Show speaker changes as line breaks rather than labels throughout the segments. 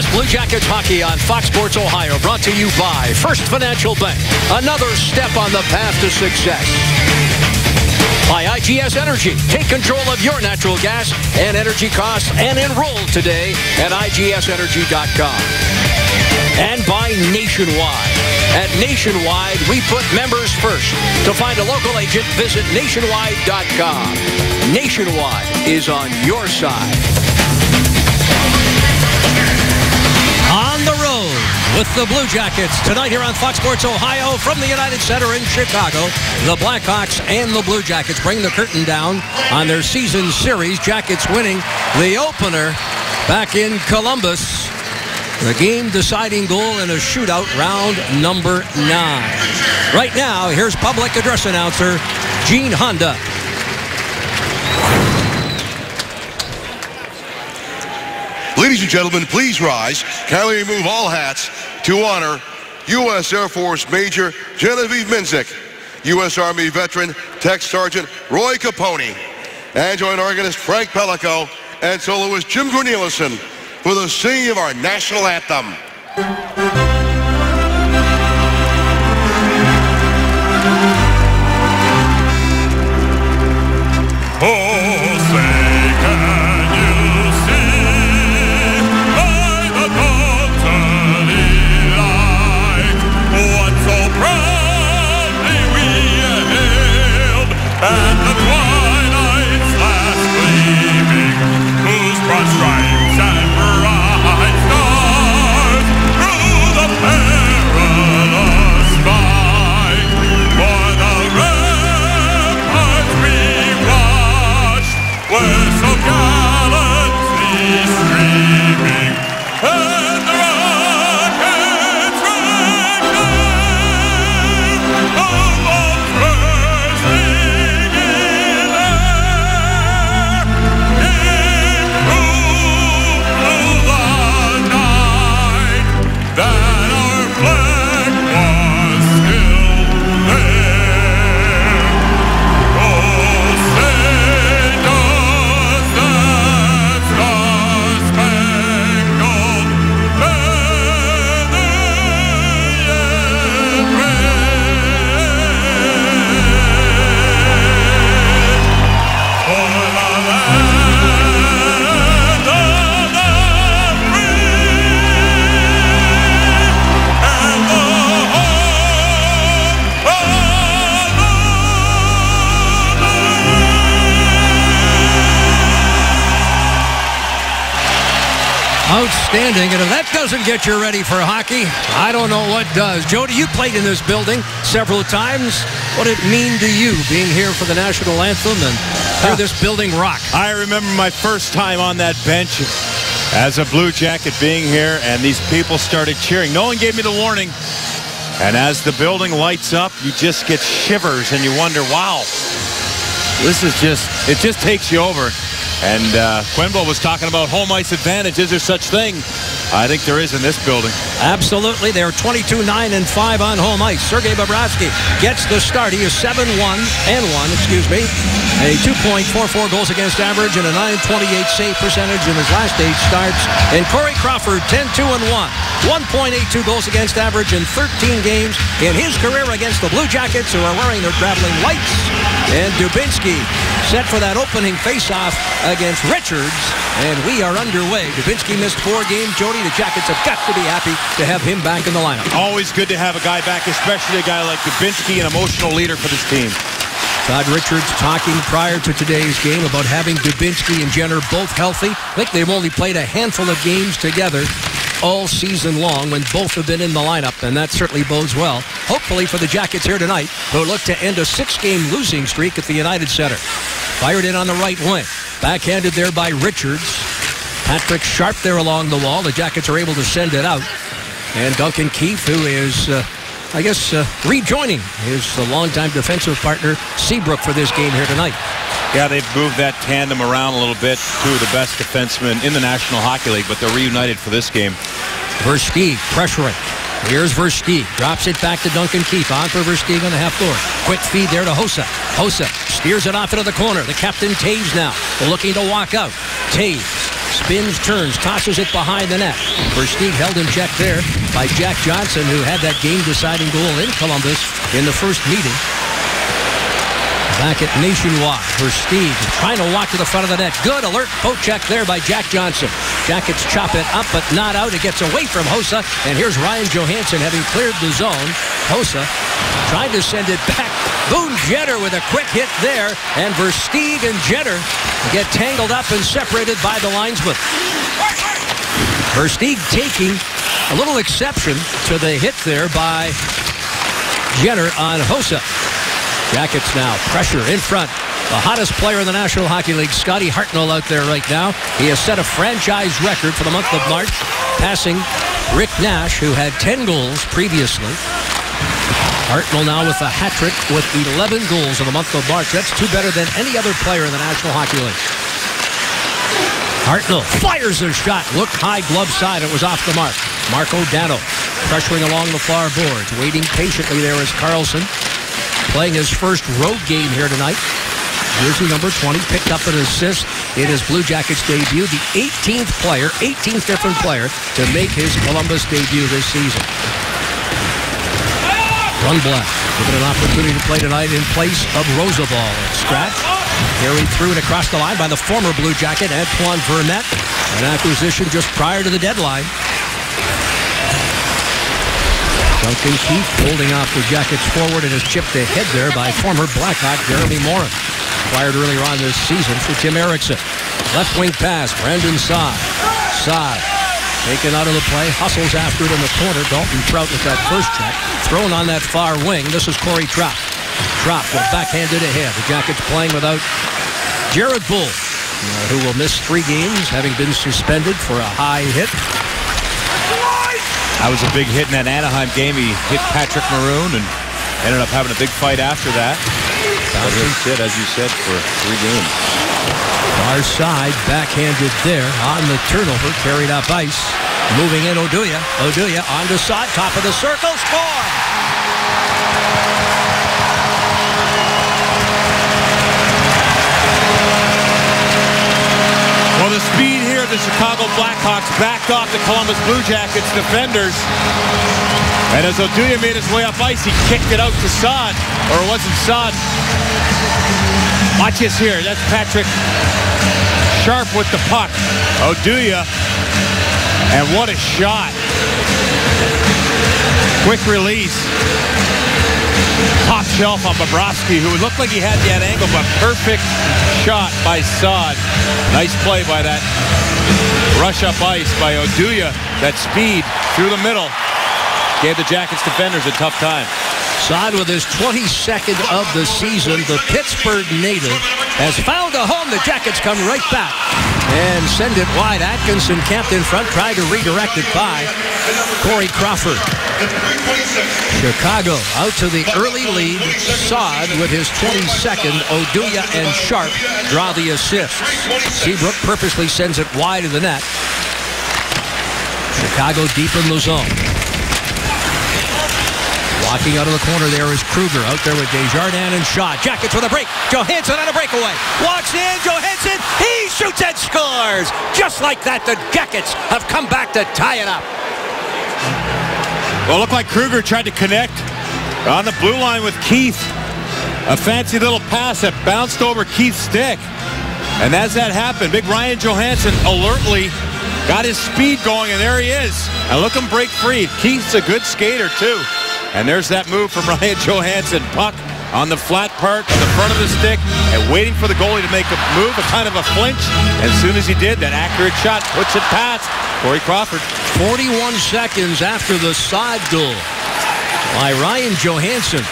U.S. Blue Jackets hockey on Fox Sports Ohio, brought to you by First Financial Bank. Another step on the path to success. By IGS Energy. Take control of your natural gas and energy costs and enroll today at IGSenergy.com. And by Nationwide. At Nationwide, we put members first. To find a local agent, visit Nationwide.com. Nationwide is on your side. On the road with the Blue Jackets tonight here on Fox Sports Ohio from the United Center in Chicago. The Blackhawks and the Blue Jackets bring the curtain down on their season series. Jackets winning the opener back in Columbus. The game-deciding goal in a shootout, round number 9. Right now, here's public address announcer Gene Honda.
Ladies and gentlemen, please rise. Kindly remove all hats to honor U.S. Air Force Major Genevieve Minzik, U.S. Army veteran Tech Sergeant Roy Capone, and join organist Frank Pellico and soloist Jim Cornelison for the singing of our national anthem.
And the twilight's last gleaming, whose broad stripes and bright stars through the perilous fight. For the ramparts we watched were so gallantly streaming, and the rockets rang there, almost bursting.
Outstanding, and if that doesn't get you ready for hockey, I don't know what does. Jody, you played in this building several times. What did it mean to you being here for the national anthem and hear this building rock?
I remember my first time on that bench as a Blue Jacket being here, and these people started cheering. No one gave me the warning, and as the building lights up, you just get shivers, and you wonder, wow, this is it just takes you over. And Quenville was talking about home ice advantage. Is there such thing? I think there is in this building.
Absolutely. They're 22-9-5 on home ice. Sergei Bobrovsky gets the start. He is 7-1-1, a 2.44 goals against average and a .928 save percentage in his last 8 starts. And Corey Crawford, 10-2-1, 1.82 goals against average in 13 games in his career against the Blue Jackets, who are wearing their traveling whites. And Dubinsky set for that opening faceoff against Richards, and we are underway. Dubinsky missed 4 games. Jody, the Jackets have got to be happy to have him back in the lineup.
Always good to have a guy back, especially a guy like Dubinsky, an emotional leader for this team.
Todd Richards talking prior to today's game about having Dubinsky and Jenner both healthy. I think they've only played a handful of games together all season long when both have been in the lineup, and that certainly bodes well. Hopefully for the Jackets here tonight, who look to end a 6-game losing streak at the United Center. Fired in on the right wing. Backhanded there by Richards. Patrick Sharp there along the wall. The Jackets are able to send it out. And Duncan Keith, who is, rejoining his longtime defensive partner, Seabrook, for this game here tonight.
Yeah, they've moved that tandem around a little bit. 2 of the best defensemen in the National Hockey League, but they're reunited for this game.
Versteeg pressuring. Here's Versteeg. Drops it back to Duncan Keith. On for Versteeg on the half floor. Quick feed there to Hossa. Hossa steers it off into the corner. The captain, Taves, now looking to walk out. Taves Spins, turns, tosses it behind the net. Versteeg held in check there by Jack Johnson, who had that game-deciding goal in Columbus in the first meeting. Back at Nationwide, Versteeg trying to walk to the front of the net. Good alert poke check there by Jack Johnson. Jackets chop it up, but not out. It gets away from Hossa, and here's Ryan Johansson having cleared the zone. Hossa trying to send it back. Boone Jenner with a quick hit there, and Versteeg and Jenner get tangled up and separated by the linesman. Versteeg taking a little exception to the hit there by Jenner on Hossa. Jackets now, pressure in front. The hottest player in the National Hockey League, Scotty Hartnell, out there right now. He has set a franchise record for the month of March, passing Rick Nash, who had 10 goals previously. Hartnell now with a hat trick with 11 goals in the month of March. That's two better than any other player in the National Hockey League. Hartnell fires a shot. Looked high glove side. It was off the mark. Marco Dano pressuring along the far boards. Waiting patiently there is Carlson. Playing his first road game here tonight. Jersey number 20 picked up an assist in his Blue Jackets debut. The 18th different player to make his Columbus debut this season. Rundblad given an opportunity to play tonight in place of Rosabal. Scratch carried through and across the line by the former Blue Jacket, Antoine Vermette. An acquisition just prior to the deadline. Duncan Keith holding off the Jackets forward and is chipped ahead there by former Blackhawk Jeremy Morin. Acquired earlier on this season for Tim Erickson. Left wing pass, Brandon Saad. Saad taken out of the play, hustles after it in the corner. Dalton Trout with that first check. Thrown on that far wing. This is Corey Trout. Trout with backhanded ahead. The Jackets playing without Jared Bull, who will miss 3 games, having been suspended for a high hit.
That was a big hit in that Anaheim game. He hit Patrick Maroon and ended up having a big fight after that. That was it, as you said, for 3 games.
Far side, backhanded there on the turnover, carried up ice. Moving in Oduya. Oduya on the side, top of the circle, score!
Well, the speed here, the Chicago Blackhawks backed off the Columbus Blue Jackets defenders. And as Oduya made his way up ice, he kicked it out to Saad. Or it wasn't Saad. Watch this here. That's Patrick Sharp with the puck. Oduya. And what a shot. Quick release. Top shelf on Bobrovsky, who looked like he had that angle, but perfect shot by Saad. Nice play by that rush up ice by Oduya. That speed through the middle gave the Jackets defenders a tough time.
Saad with his 22nd of the season. The Pittsburgh native has found a home. The Jackets come right back and send it wide. Atkinson camped in front, tried to redirect it by Corey Crawford. Chicago out to the early lead. Saad with his 22nd. Oduya and Sharp draw the assists. Seabrook purposely sends it wide of the net. Chicago deep in the zone. Walking out of the corner there is Kruger. Out there with Desjardins and Shaw. Jackets with a break. Johansson on a breakaway. Walks in. Johansson. He shoots and scores. Just like that, the Jackets have come back to tie it up.
Well, it looked like Kruger tried to connect on the blue line with Keith. A fancy little pass that bounced over Keith's stick. And as that happened, big Ryan Johansson alertly got his speed going, and there he is. And look him break free. Keith's a good skater, too. And there's that move from Ryan Johansson. Puck on the flat part of the front of the stick and waiting for the goalie to make a move, a kind of a flinch. And as soon as he did, that accurate shot puts it past Corey Crawford.
41 seconds after the side goal by Ryan Johansson.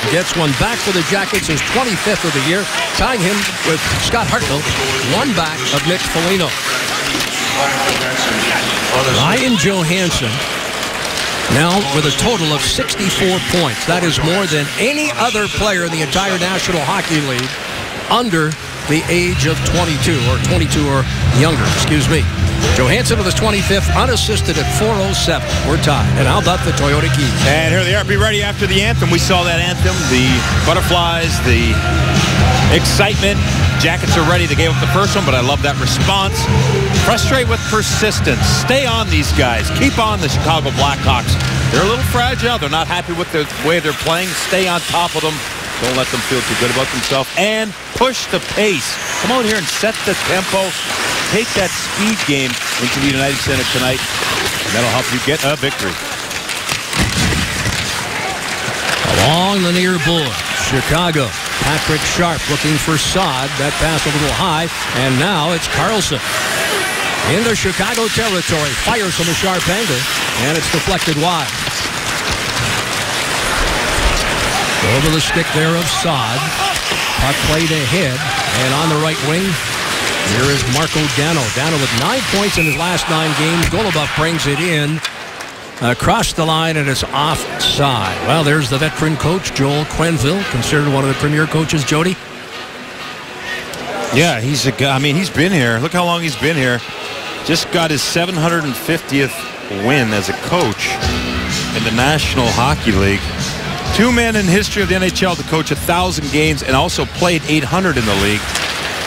Gets one back for the Jackets, his 25th of the year, tying him with Scott Hartnell, one back of Nick Foligno. Ryan Johansson now with a total of 64 points. That is more than any other player in the entire National Hockey League under the age of 22 or younger, excuse me. Johansson with his 25th, unassisted at 4:07. We're tied. And how about the Toyota Keys?
And here they are. Be ready after the anthem. We saw that anthem, the butterflies, the excitement. Jackets are ready. They gave up the first one, but I love that response. Frustrate with persistence. Stay on these guys. Keep on the Chicago Blackhawks. They're a little fragile. They're not happy with the way they're playing. Stay on top of them. Don't let them feel too good about themselves. And push the pace. Come out here and set the tempo. Take that speed game into the United Center tonight. And that'll help you get a victory.
Along the near board, Chicago. Patrick Sharp looking for Saad. That pass a little high. And now it's Carlson. Into Chicago territory. Fires from a sharp angle. And it's deflected wide. Over the stick there of Saad. Puck played ahead. And on the right wing, here is Marco Dano. Dano with 9 points in his last 9 games. Goluboff brings it in. Across the line, and it's offside. Well, there's the veteran coach, Joel Quenneville, considered one of the premier coaches, Jody.
Yeah, he's a guy. I mean, he's been here. Look how long he's been here. Just got his 750th win as a coach in the National Hockey League. 2 men in history of the NHL to coach 1,000 games and also played 800 in the league.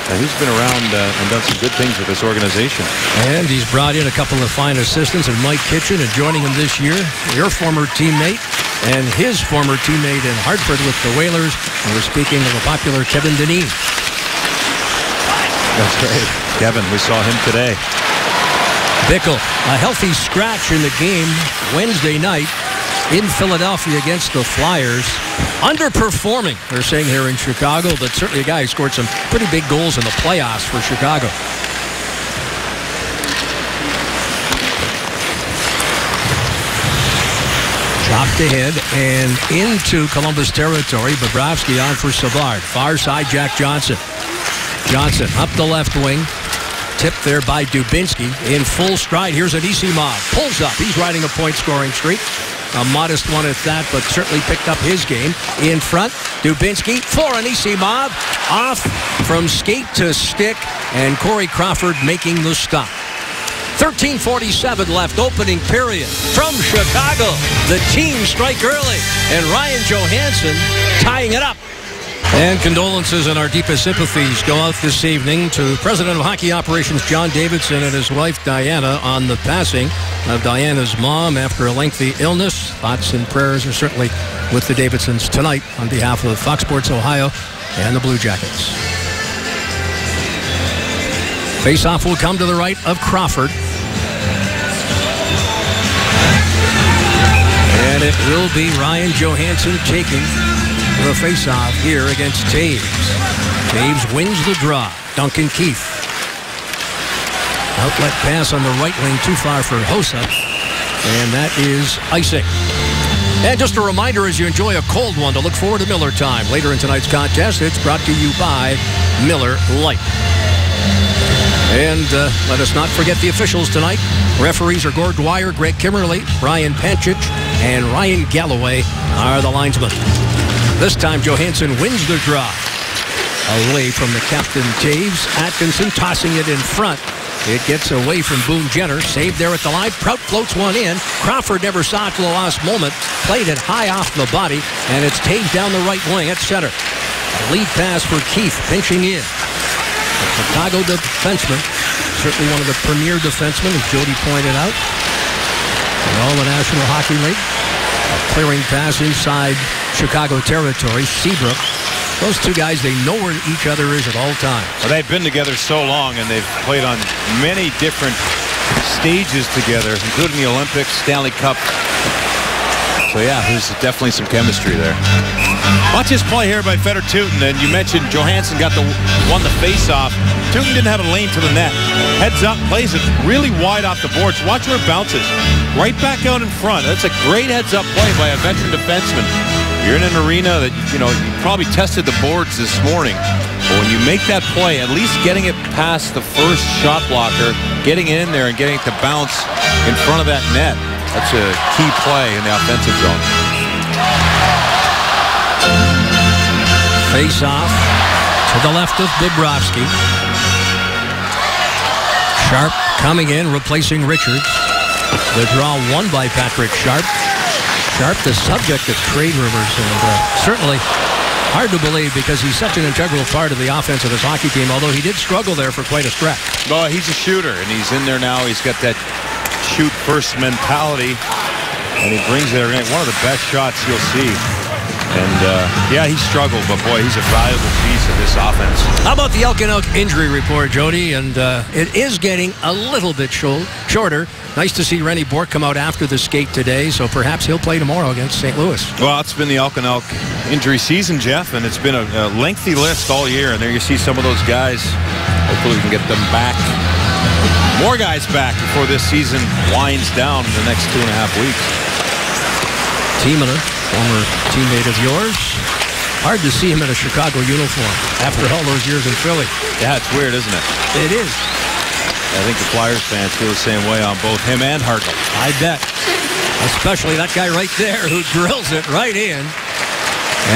He's been around and done some good things with this organization.
And he's brought in a couple of fine assistants, and Mike Kitchen, and joining him this year, your former teammate and his former teammate in Hartford with the Whalers. And we're speaking of the popular Kevin Dineen.
That's right. Kevin, we saw him today.
Bickle, a healthy scratch in the game Wednesday night in Philadelphia against the Flyers. Underperforming, they're saying here in Chicago, but certainly a guy who scored some pretty big goals in the playoffs for Chicago. Chopped ahead and into Columbus territory. Bobrovsky on for Savard. Far side, Jack Johnson. Johnson up the left wing. Tipped there by Dubinsky in full stride. Here's Anisimov. Pulls up. He's riding a point-scoring streak. A modest one at that, but certainly picked up his game. In front, Dubinsky for Anisimov. Off from skate to stick, and Corey Crawford making the stop. 13:47 left, opening period. From Chicago, the team strike early, and Ryan Johansson tying it up. And condolences and our deepest sympathies go out this evening to President of Hockey Operations John Davidson and his wife Diana on the passing of Diana's mom after a lengthy illness. Thoughts and prayers are certainly with the Davidsons tonight on behalf of Fox Sports Ohio and the Blue Jackets. Face-off will come to the right of Crawford. And it will be Ryan Johansson taking the face-off here against Taves. Taves wins the draw. Duncan Keith. Outlet pass on the right wing, too far for Hossa. And that is icing. And just a reminder as you enjoy a cold one to look forward to Miller Time. Later in tonight's contest, it's brought to you by Miller Lite. And let us not forget the officials tonight. Referees are Gord Dwyer, Greg Kimmerly, Brian Panchich, and Ryan Galloway are the linesmen. This time, Johansson wins the draw. Away from the captain, Taves. Atkinson tossing it in front. It gets away from Boone Jenner. Saved there at the line. Prout floats one in. Crawford never saw it till the last moment. Played it high off the body. And it's Taves down the right wing at center. A lead pass for Keith, pinching in. The Chicago defenseman. Certainly one of the premier defensemen, as Jody pointed out. In all the National Hockey League. A clearing pass inside Chicago territory. Seabrook. Those two guys, they know where each other is at all times.
Well, they've been together so long, and they've played on many different stages together, including the Olympics, Stanley Cup. So, yeah, there's definitely some chemistry there. Watch this play here by Fedor Tyutin, and you mentioned Johansson won the face-off. Tyutin didn't have a lane to the net. Heads up, plays it really wide off the boards. Watch where it bounces. Right back out in front. That's a great heads-up play by a veteran defenseman. You're in an arena that, you probably tested the boards this morning. But when you make that play, at least getting it past the first shot blocker, getting it in there and getting it to bounce in front of that net, that's a key play in the offensive zone.
Face-off to the left of Bobrovsky. Sharp coming in, replacing Richards. The draw won by Patrick Sharp. Sharp, the subject of trade rumors, and certainly Hard to believe because he's such an integral part of the offense of his hockey team, although he did struggle there for quite a stretch.
Well, he's a shooter, and he's in there now. He's got that shoot-first mentality, and he brings it every night. One of the best shots you'll see. And, yeah, he struggled, but, boy, he's a valuable piece of this offense.
How about the Elk injury report, Jody? And it is getting a little bit shorter. Nice to see Rennie Bourque come out after the skate today, so perhaps he'll play tomorrow against St. Louis.
Well, it's been the Elk injury season, Jeff, and it's been a lengthy list all year. And there you see some of those guys. Hopefully we can get them back. More guys back before this season winds down in the next 2.5 weeks.
Timonen, former teammate of yours. Hard to see him in a Chicago uniform after all those years in Philly.
Yeah, it's weird, isn't it?
It is.
I think the Flyers fans feel the same way on both him and Hartnell.
I bet. Especially that guy right there who drills it right in.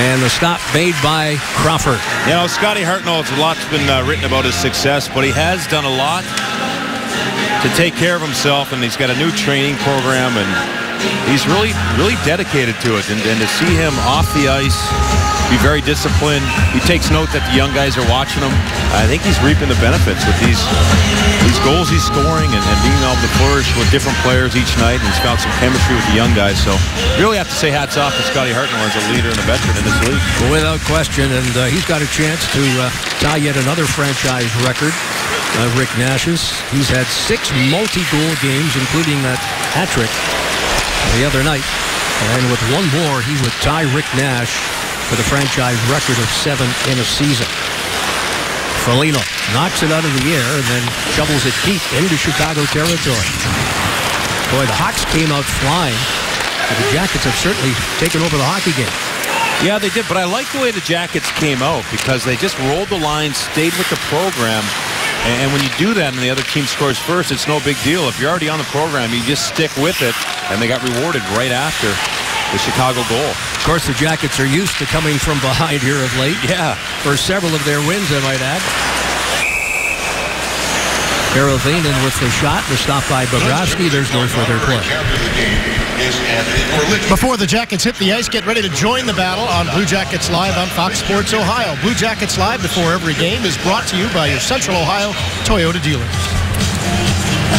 And the stop made by Crawford.
You know, Scotty Hartnell, a lot's been written about his success, but he has done a lot to take care of himself, and he's got a new training program, and he's really dedicated to it. And to see him off the ice, be very disciplined. He takes note that the young guys are watching him. I think he's reaping the benefits with these goals he's scoring and being able to flourish with different players each night. And he's found some chemistry with the young guys. So really have to say hats off to Scotty Hartnell as a leader and a veteran in this league.
Without question. And he's got a chance to tie yet another franchise record. Rick Nash's. He's had 6 multi-goal games, including that hat trick the other night. And with one more, he would tie Rick Nash for the franchise record of 7 in a season. Foligno knocks it out of the air and then shovels it deep into Chicago territory. Boy, the Hawks came out flying. The Jackets have certainly taken over the hockey game.
Yeah, they did, but I like the way the Jackets came out because they just rolled the line, stayed with the program. And when you do that and the other team scores first, it's no big deal. If you're already on the program, you just stick with it, and they got rewarded right after the Chicago goal.
Of course, the Jackets are used to coming from behind here of late.
Yeah.
For several of their wins, I might add. Karolvainen with the shot. The stop by Bobrovsky. There's no further play.
Before the Jackets hit the ice, get ready to join the battle on Blue Jackets Live on Fox Sports Ohio. Blue Jackets Live before every game is brought to you by your Central Ohio Toyota dealers.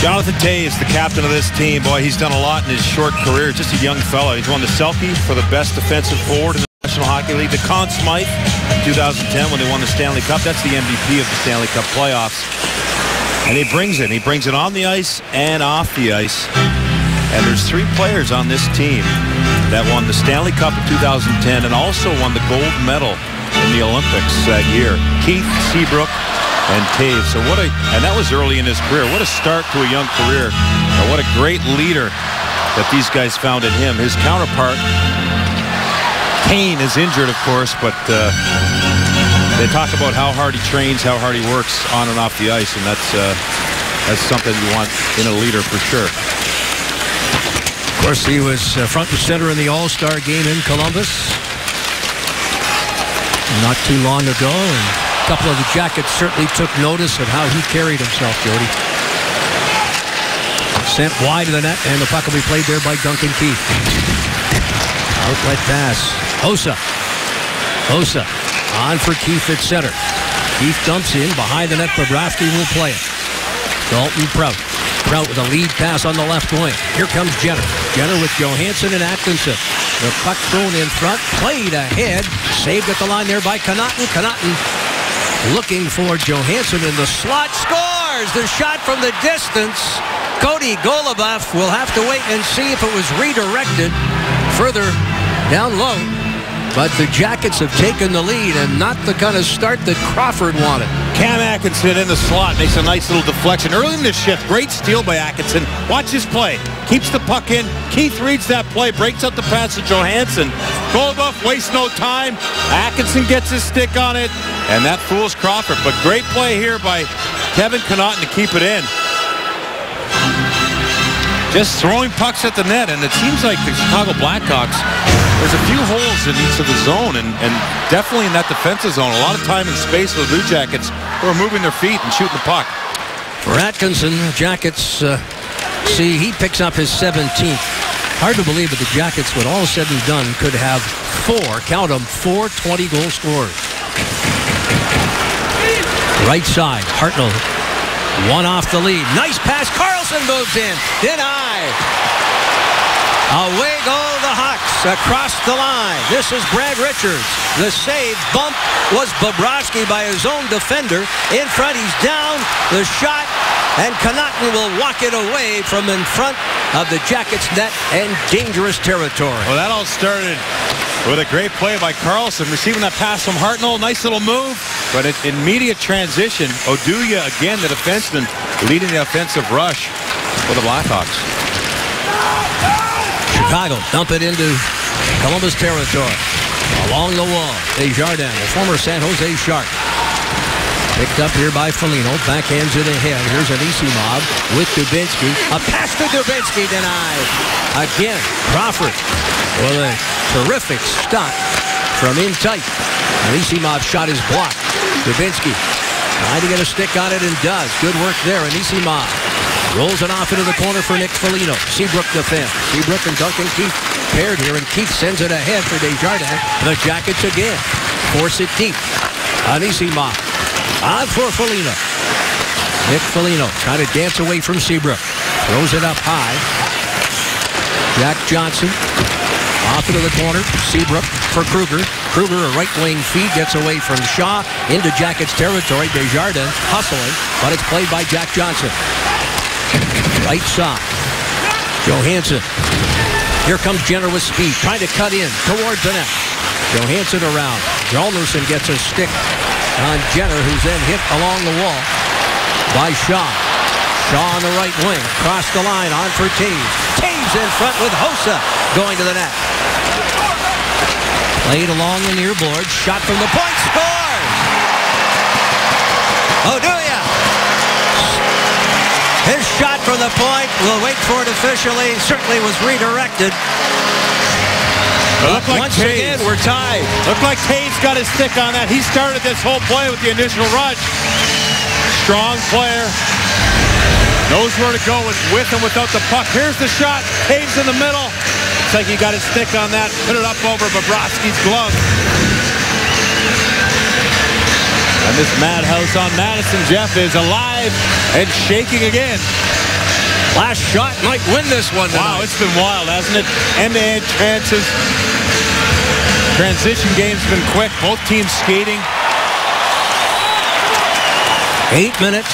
Jonathan Toews is the captain of this team. Boy, he's done a lot in his short career. Just a young fellow. He's won the Selke for the best defensive forward in the National Hockey League. The Conn Smythe in 2010 when they won the Stanley Cup. That's the MVP of the Stanley Cup playoffs. And he brings it. He brings it on the ice and off the ice. And there's 3 players on this team that won the Stanley Cup in 2010 and also won the gold medal in the Olympics that year. Keith, Seabrook, and Toews. So and that was early in his career. What a start to a young career. And what a great leader that these guys found in him. His counterpart, Kane, is injured, of course, but they talk about how hard he trains, how hard he works on and off the ice, and that's something you want in a leader for sure.
Of course, he was front and center in the All-Star game in Columbus not too long ago, and a couple of the Jackets certainly took notice of how he carried himself, Jody. Sent wide of the net, and the puck will be played there by Duncan Keith. Outlet pass. Hossa on for Keith at center. Keith dumps in behind the net. Bobrovsky will play it. Dalton Prout with a lead pass on the left wing. Here comes Jenner. Jenner with Johansson and Atkinson. The puck thrown in front, played ahead, saved at the line there by Connauton. Connauton looking for Johansson in the slot, scores! The shot from the distance. Cody Goluboff will have to wait and see if it was redirected further down low. But the Jackets have taken the lead and not the kind of start that Crawford wanted.
Cam Atkinson in the slot makes a nice little deflection. Early in the shift, great steal by Atkinson. Watch his play. Keeps the puck in. Keith reads that play, breaks out the pass to Johansson. Goluboff wastes no time. Atkinson gets his stick on it, and that fools Crawford. But great play here by Kevin Connauton to keep it in. Just throwing pucks at the net, and it seems like the Chicago Blackhawks, there's a few holes in each of the zone, and definitely in that defensive zone. A lot of time and space for the Blue Jackets who are moving their feet and shooting the puck.
For Atkinson, Jackets, he picks up his 17th. Hard to believe that the Jackets, when all is said and done, could have count them, 4 20-goal scorers. Right side, Hartnell. One off the lead. Nice pass. Carlson moves in. Denied. Away go the Hawks across the line. This is Brad Richards. The save bump was Bobrovsky by his own defender. In front, he's down. The shot, and Connaughton will walk it away from in front of the Jackets net and dangerous territory.
Well, that all started with a great play by Carlson, receiving that pass from Hartnell. Nice little move, but in immediate transition, Oduya, again, the defenseman, leading the offensive rush for the Blackhawks.
Chicago dump it into Columbus territory. Along the wall, Desjardins, the former San Jose Shark. Picked up here by Foligno. Backhands it ahead. Here's Anisimov with Dubinsky. A pass to Dubinsky denied. Again, Crawford with a terrific stop from in tight. Anisimov shot is blocked. Dubinsky trying to get a stick on it and does. Good work there. Anisimov rolls it off into the corner for Nick Foligno. Seabrook defends. Seabrook and Duncan Keith paired here, and Keith sends it ahead for Desjardins. The Jackets again force it deep. Anisimov on for Foligno. Nick Foligno trying to dance away from Seabrook. Throws it up high. Jack Johnson off into the corner. Seabrook for Kruger. Kruger, a right wing feed, gets away from Shaw into Jackets territory. Desjardins hustling, but it's played by Jack Johnson. Right side. Johansson. Here comes Jenner with speed, trying to cut in towards the net. Johansson around. Hjalmarsson gets a stick on Jenner, who's then hit along the wall by Shaw. Shaw on the right wing. Across the line, on for Taves. Taves in front with Hossa going to the net. Played along the near board. Shot from the point. Scores! Oduya. His shot from the point. We'll wait for it officially. Certainly was redirected. Once again, we're tied.
Looked like Taves got his stick on that. He started this whole play with the initial rush. Strong player. Knows where to go with and without the puck. Here's the shot. Taves in the middle. Looks like he got his stick on that. Put it up over Bobrovsky's glove. And this madhouse on Madison, Jeff, is alive and shaking again.
Last shot might win this one tonight.
Wow, it's been wild, hasn't it? End-to-end chances. Transition game's been quick. Both teams skating.
8 minutes,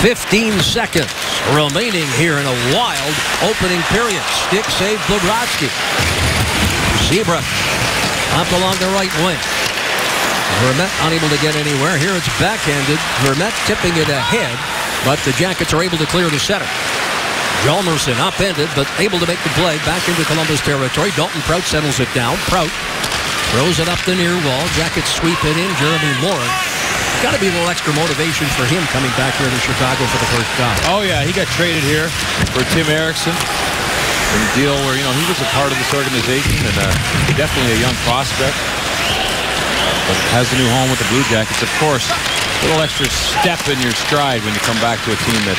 15 seconds remaining here in a wild opening period. Stick save Bobrovsky. Seabrook up along the right wing. Vermette unable to get anywhere. Here it's backhanded. Vermette tipping it ahead, but the Jackets are able to clear the center. Hjalmarsson upended, but able to make the play back into Columbus territory. Dalton Prout settles it down. Prout throws it up the near wall. Jackets sweep it in. Jeremy Morin. Got to be a little extra motivation for him coming back here to Chicago for the first time.
Oh, yeah, he got traded here for Tim Eriksson. In a deal where, he was a part of this organization and definitely a young prospect. But has a new home with the Blue Jackets. Of course, a little extra step in your stride when you come back to a team that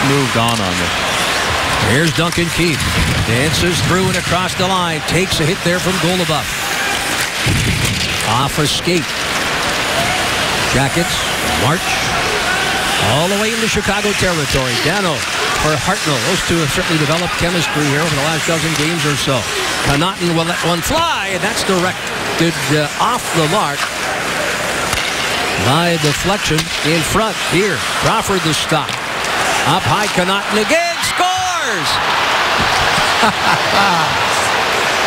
moved on you.
Here's Duncan Keith. Dances through and across the line. Takes a hit there from Goluboff. Off a skate. Jackets march all the way into Chicago territory. Dano for Hartnell. Those two have certainly developed chemistry here over the last dozen games or so. Connaughton will let one fly, and that's directed off the mark by deflection in front. Here, Crawford the stop. Up high, Connaughton again. Scores!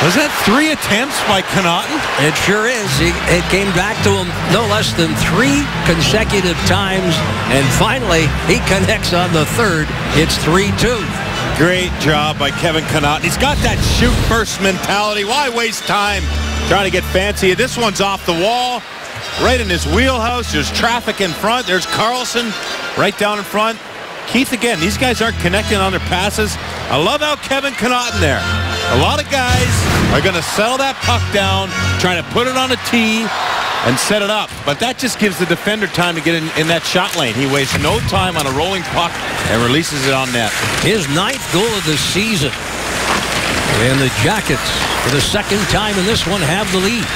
Was that 3 attempts by Connaughton?
It sure is. It came back to him no less than 3 consecutive times. And finally, he connects on the third. It's 3-2.
Great job by Kevin Connaughton. He's got that shoot first mentality. Why waste time trying to get fancy? This one's off the wall, right in his wheelhouse. There's traffic in front. There's Carlson right down in front. Keith again. These guys aren't connecting on their passes. I love how Kevin Connaughton there. A lot of guys are going to settle that puck down, trying to put it on a tee and set it up. But that just gives the defender time to get in that shot lane. He wastes no time on a rolling puck and releases it on net.
His 9th goal of the season. And the Jackets, for the second time in this one, have the lead.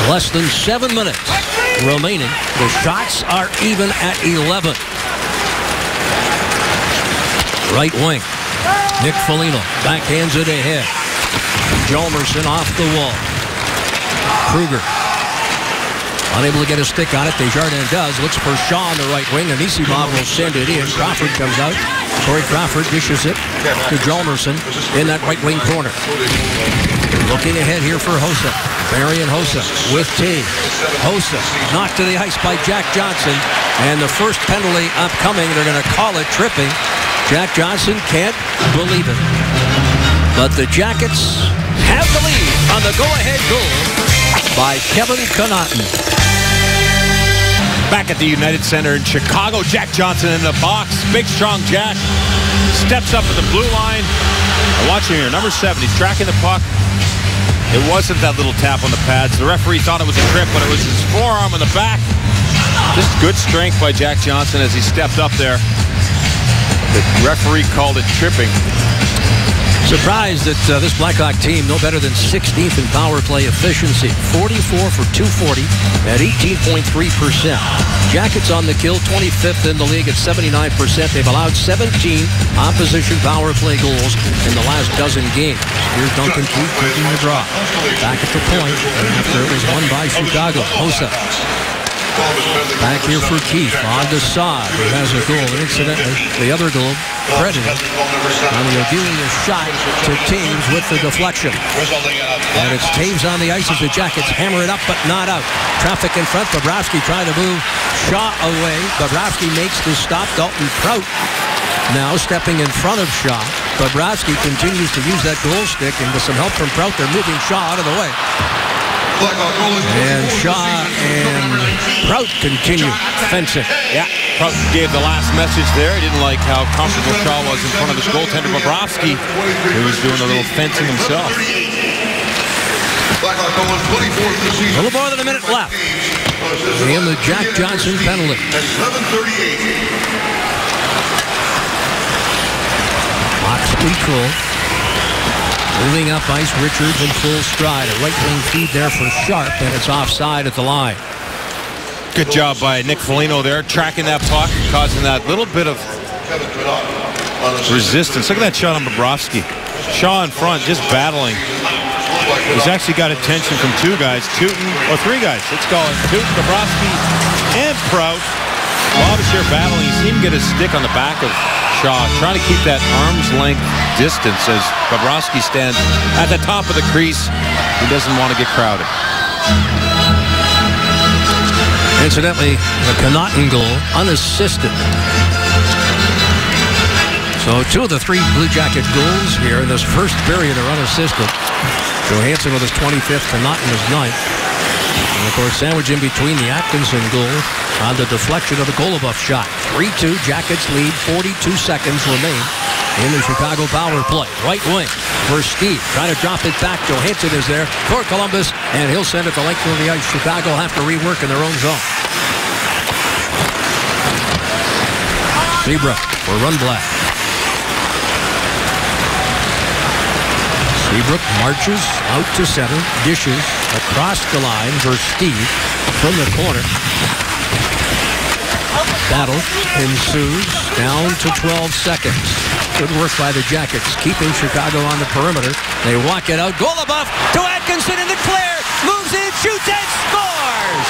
Less than 7 minutes remaining. The shots are even at 11. Right wing. Nick Foligno backhands it ahead. Hjalmarsson off the wall. Kruger unable to get a stick on it. Desjardins does. Looks for Shaw on the right wing. Anisimov will send it in. Crawford comes out. Corey Crawford dishes it to Hjalmarsson in that right wing corner. Looking ahead here for Hossa. Marian Hossa with Taves. Hossa knocked to the ice by Jack Johnson. And the first penalty upcoming. They're going to call it tripping. Jack Johnson can't believe it. But the Jackets have the lead on the go-ahead goal by Kevin Connauton.
Back at the United Center in Chicago, Jack Johnson in the box. Big, strong Jack steps up at the blue line. I'm watching here, number 7. He's tracking the puck. It wasn't that little tap on the pads. The referee thought it was a trip, but it was his forearm on the back. Just good strength by Jack Johnson as he stepped up there. The referee called it tripping.
Surprised that this Blackhawk team no better than 16th in power play efficiency. 44 for 240 at 18.3%. Jackets on the kill, 25th in the league at 79%. They've allowed 17 opposition power play goals in the last dozen games. Here's Duncan Keith taking the draw. Back at the point after it was won by Chicago. Hossa. Back here for Keith. On to Saad, who has a goal. And incidentally, the other goal credited on the Odelia shot to Taves with the deflection. And it's Taves on the ice as the Jackets hammer it up, but not out. Traffic in front. Bobrovsky trying to move Shaw away. Bobrovsky makes the stop. Dalton Prout now stepping in front of Shaw. Bobrovsky continues to use that goal stick, and with some help from Prout, they're moving Shaw out of the way. And Shaw and Prout continue fencing.
Yeah, Prout gave the last message there. He didn't like how comfortable Shaw was in front of his goaltender, Bobrovsky, who was doing a little fencing himself.
A little more than a minute left. And the Jack Johnson penalty. Box control. Moving up ice, Richards in full stride. A right wing feed there for Sharp, and it's offside at the line.
Good job by Nick Foligno there, tracking that puck, causing that little bit of resistance. Look at that shot on Bobrovsky. Shaw in front, just battling. He's actually got attention from 2 guys, Tootin, or 3 guys. Let's call it Tootin, Bobrovsky, and Prout. Lobisher battling. You see him get his stick on the back of Shaw, trying to keep that arm's length distance as Bobrovsky stands at the top of the crease. He doesn't want to get crowded.
Incidentally, the Connauton goal unassisted. So 2 of the 3 Blue Jacket goals here in this first period are unassisted. Johansson with his 25th, Connauton his 9th. And of course, sandwiched in between the Atkinson goal on the deflection of the Goluboff shot. 3-2, Jackets lead, 42 seconds remain in the Chicago power play. Right wing for Steve, trying to drop it back. Johansson is there for Columbus, and he'll send it the length of the ice. Chicago will have to rework in their own zone. Seabrook for Rundblad. Seabrook marches out to center, dishes across the line for Steve from the corner. Battle ensues down to 12 seconds. Good work by the Jackets, keeping Chicago on the perimeter. They walk it out. Goluboff to Atkinson in the clear. Moves in, shoots and scores!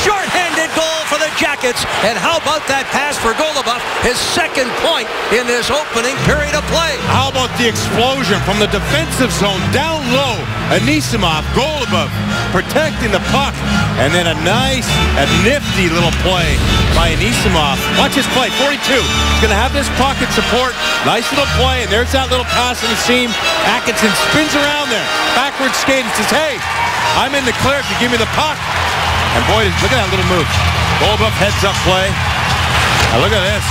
Short-handed goal for the Jackets. And how about that pass for Goluboff? His second point in this opening period of play.
How about the explosion from the defensive zone down low? Anisimov, Goluboff protecting the puck. And then a nice, nifty little play by Anisimov. Watch his play, 42. He's going to have this pocket support. Nice little play, and there's that little pass in the seam. Atkinson spins around there. Backward skate and says, hey, I'm in the clear if you give me the puck. And boy, look at that little move. Goluboff heads up play. Now look at this.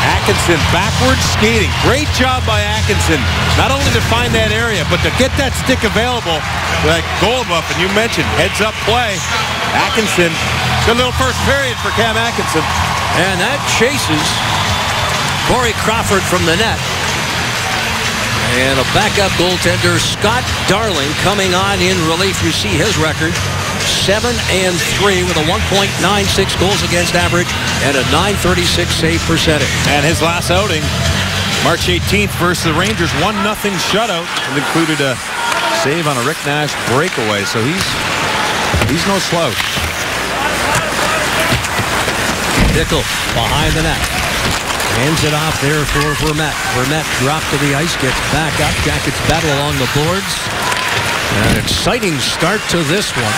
Atkinson backward skating. Great job by Atkinson. Not only to find that area, but to get that stick available like Goluboff. And you mentioned heads up play. Atkinson. Good little first period for Cam Atkinson.
And that chases Corey Crawford from the net. And a backup goaltender, Scott Darling, coming on in relief. You see his record, 7-3 with a 1.96 goals against average and a .936 save percentage.
And his last outing, March 18th versus the Rangers, 1-0 shutout. It included a save on a Rick Nash breakaway, so he's no slouch.
Dickel behind the net. Hands it off there for Vermette. Vermette dropped to the ice, gets back up. Jackets battle along the boards. An exciting start to this one.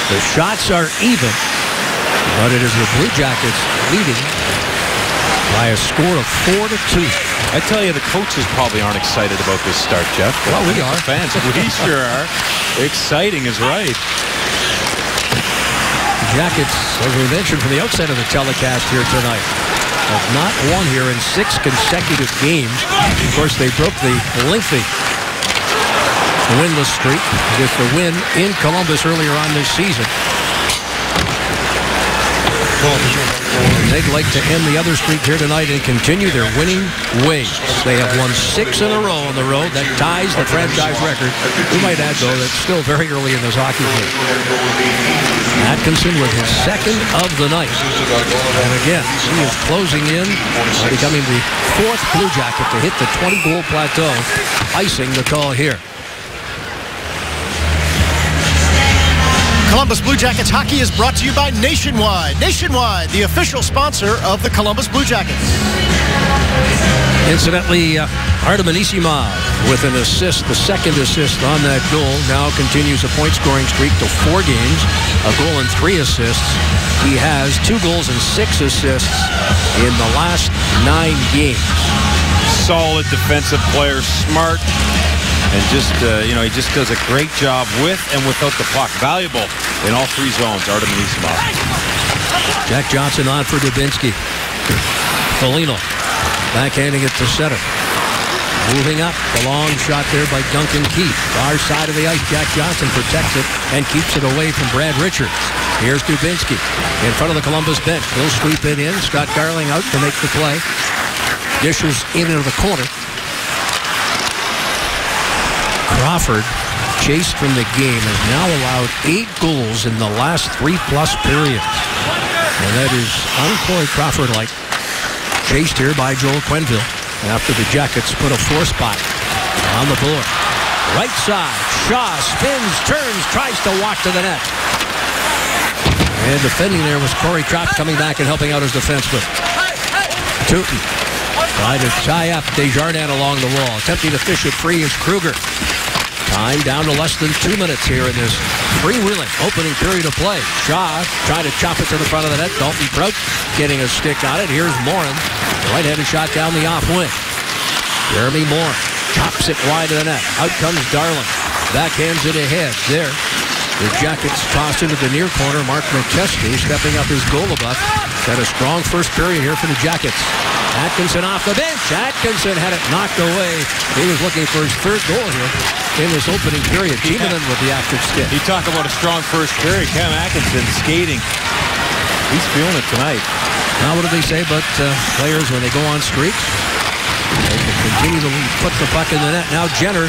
The shots are even, but it is the Blue Jackets leading by a score of 4-2.
I tell you, the coaches probably aren't excited about this start, Jeff.
Well, we are.
Fans, we sure are. Exciting is right.
Jackets, as we mentioned from the outset of the telecast here tonight, have not won here in 6 consecutive games. Of course, they broke the lengthy winless streak with the win in Columbus earlier on this season. They'd like to end the other streak here tonight and continue their winning ways. They have won 6 in a row on the road. That ties the franchise record. We might add, though, that's still very early in this hockey game. Atkinson with his second of the night. And again, he is closing in, becoming the 4th Blue Jacket to hit the 20-goal plateau, icing the call here.
Columbus Blue Jackets hockey is brought to you by Nationwide. Nationwide, the official sponsor of the Columbus Blue Jackets.
Incidentally, Artem Anisimov with an assist, the second assist on that goal, now continues a point-scoring streak to 4 games, a goal and 3 assists. He has 2 goals and 6 assists in the last 9 games.
Solid defensive player, smart, and just, he just does a great job with and without the puck. Valuable in all 3 zones, Artem Anisimov.
Jack Johnson on for Dubinsky. Foligno backhanding it to center. Moving up, the long shot there by Duncan Keith. Far side of the ice, Jack Johnson protects it and keeps it away from Brad Richards. Here's Dubinsky in front of the Columbus bench. He'll sweep it in. Scott Darling out to make the play. Dishes in into the corner. Crawford, chased from the game, has now allowed 8 goals in the last 3+ periods. And that is unemployed Crawford-like. Chased here by Joel Quenneville after the Jackets put a 4 spot on the board. Right side, Shaw spins, turns, tries to walk to the net. And defending there was Corey Trott coming back and helping out his defenseman. Tootin tried to tie up Desjardins along the wall. Attempting to fish it free is Kruger. Time down to less than 2 minutes here in this freewheeling opening period of play. Shaw trying to chop it to the front of the net. Dalton Prout getting a stick on it. Here's Morin. Right-handed shot down the off wing. Jeremy Morin chops it wide of the net. Out comes Darling. Backhands it ahead. There. The Jackets toss into the near corner. Mark McKesky stepping up his goal above. Had a strong first period here for the Jackets. Atkinson off the bench. Atkinson had it knocked away. He was looking for his 3rd goal here in this opening period. Timonen with the active stick.
You talk about a strong first period. Cam Atkinson skating. He's feeling it tonight.
Now what do they say about players when they go on streaks? They can continue to put the puck in the net. Now Jenner,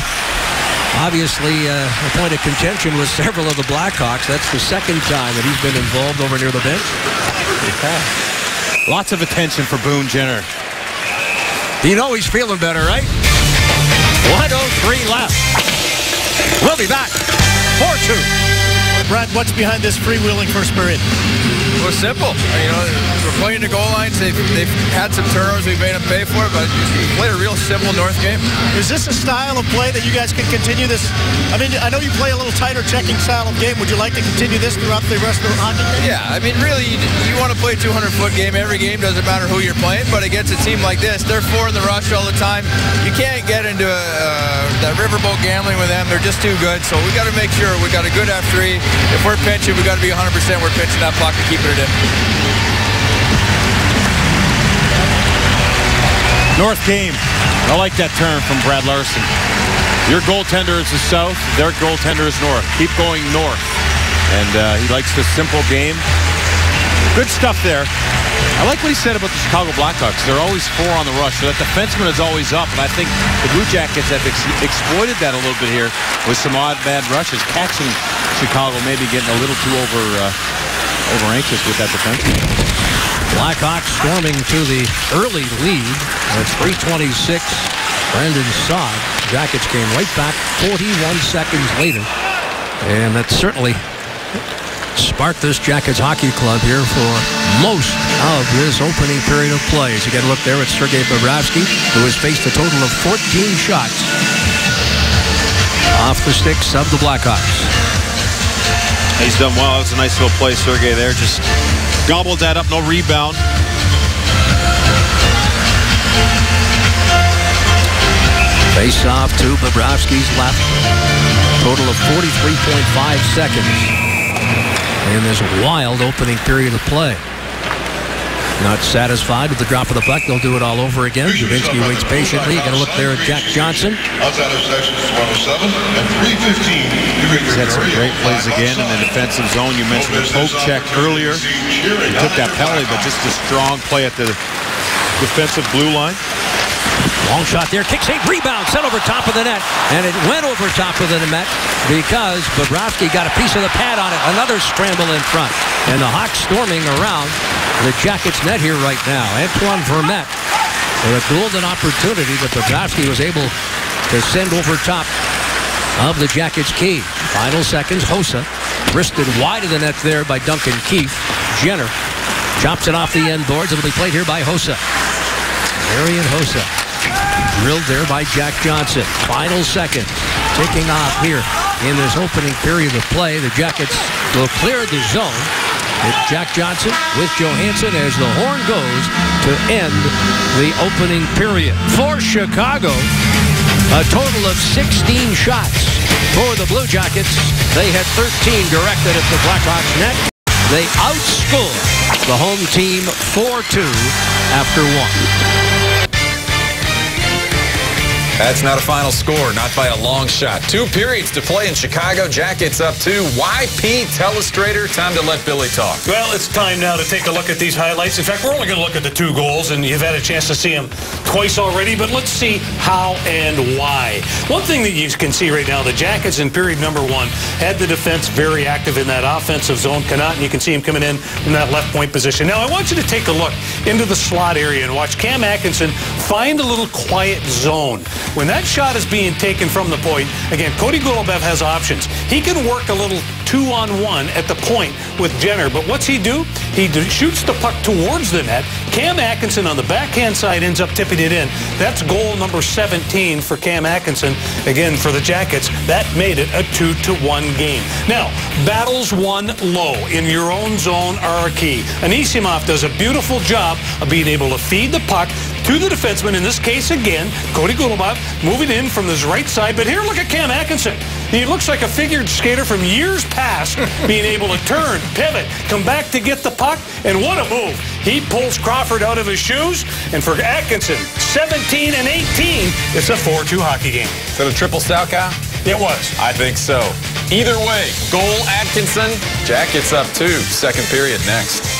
obviously a point of contention with several of the Blackhawks. That's the 2nd time that he's been involved over near the bench.
Yeah. Lots of attention for Boone Jenner.
You know he's feeling better, right? 1:03 left. We'll be back. 4-2.
Brad, what's behind this freewheeling first period?
It was simple. We're playing the goal lines. They've had some turnovers. We've made them pay for it, but we played a real simple North game.
Is this a style of play that you guys can continue this? I mean, I know you play a little tighter checking style of game. Would you like to continue this throughout the rest of the hockey game?
Yeah, I mean, really, you want to play a 200-foot game every game. Doesn't matter who you're playing, but against a team like this, they're 4 in the rush all the time. You can't get into that riverboat gambling with them. They're just too good. So we got to make sure we got a good F3. If we're pinching, we got to be 100%. We're pinching that puck and keeping it in.
North game. I like that term from Brad Larson. Your goaltender is the South. Their goaltender is North. Keep going north. And he likes the simple game. Good stuff there I like what he said about the Chicago Blackhawks. They're always 4 on the rush. So that defenseman is always up. And I think the Blue Jackets have exploited that a little bit here with some odd bad rushes, catching Chicago maybe getting a little too over anxious with that defense.
Blackhawks storming to the early lead at 3:26. Brandon Saad. Jackets came right back 41 seconds later. And that certainly sparked this Jackets hockey club here for most of this opening period of play. As you get a look there at Sergei Bobrovsky, who has faced a total of 14 shots off the sticks of the Blackhawks.
He's done well. That's a nice little play, Sergei, there. Just gobbled that up, no rebound.
Face off to Bobrovsky's left. Total of 43.5 seconds in this wild opening period of play. Not satisfied with the drop of the puck. They'll do it all over again. Dubinsky waits patiently. You got to look there at Jack Johnson.
Outside of sections 107 and 315.
He's had some great plays again in the defensive zone. You mentioned the poke check earlier. He took that penalty, but just a strong play at the defensive blue line.
Long shot there. Kick save. Rebound. Sent over top of the net. And it went over top of the net because Bobrovsky got a piece of the pad on it. Another scramble in front. And the Hawks storming around the Jackets net here right now. Antoine Vermette with a golden opportunity that Bobrovsky was able to send over top of the Jackets' cage. Final seconds. Hossa wristed wide of the net there by Duncan Keith. Jenner chops it off the end boards. It'll be played here by Hossa. Marian Hossa drilled there by Jack Johnson. Final seconds ticking off here in this opening period of play. The Jackets will clear the zone. It's Jack Johnson with Johansson as the horn goes to end the opening period. For Chicago, a total of 16 shots for the Blue Jackets. They had 13 directed at the Blackhawks net. They outscored the home team 4-2 after 1.
That's not a final score, not by a long shot. 2 periods to play in Chicago. Jackets up 2. Why Pete Telestrator? Time to let Billy talk.
Well, it's time now to take a look at these highlights. In fact, we're only going to look at the 2 goals, and you've had a chance to see them twice already, but let's see how and why. One thing that you can see right now, the Jackets in period number 1 had the defense very active in that offensive zone. Connauton, you can see him coming in from that left point position. Now, I want you to take a look into the slot area and watch Cam Atkinson find a little quiet zone. When that shot is being taken from the point, again, Cody Golubev has options. He can work a little 2-on-1 at the point with Jenner, but what's he do? He shoots the puck towards the net. Cam Atkinson on the backhand side ends up tipping it in. That's goal number 17 for Cam Atkinson. Again, for the Jackets, that made it a 2-1 game. Now, battles won low in your own zone are key. Anisimov does a beautiful job of being able to feed the puck to the defenseman, in this case again, Cody Golubev, moving in from his right side. But here, look at Cam Atkinson. He looks like a figured skater from years past, being able to turn, pivot, come back to get the puck, and what a move. He pulls Crawford out of his shoes, and for Atkinson, 17 and 18, it's a 4-2 hockey game.
Is that a triple stout, Kyle?
It was.
I think so. Either way, goal Atkinson. Jackets up 2. Second period next.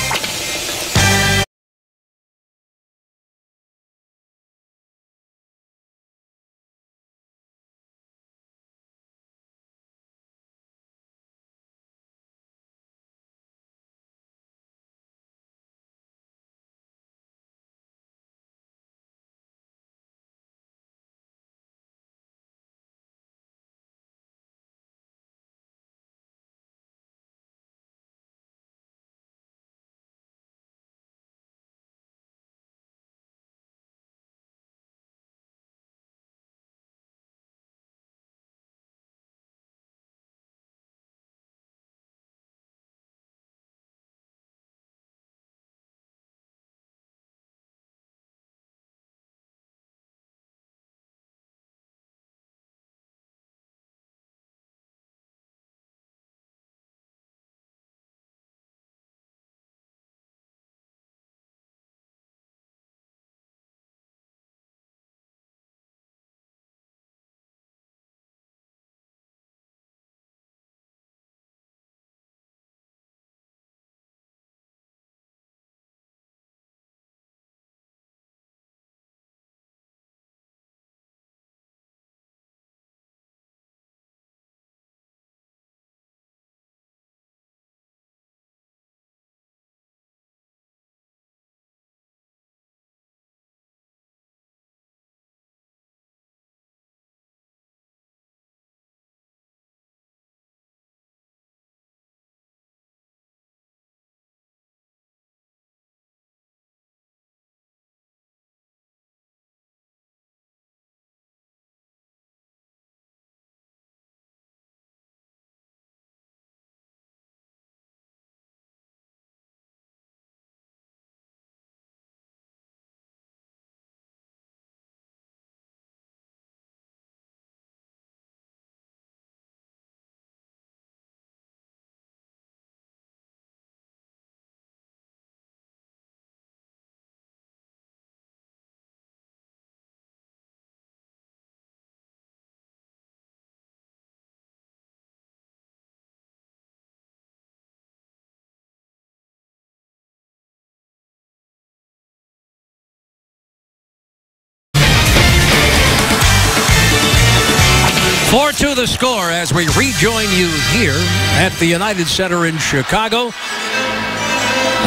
4-2 the score as we rejoin you here at the United Center in Chicago.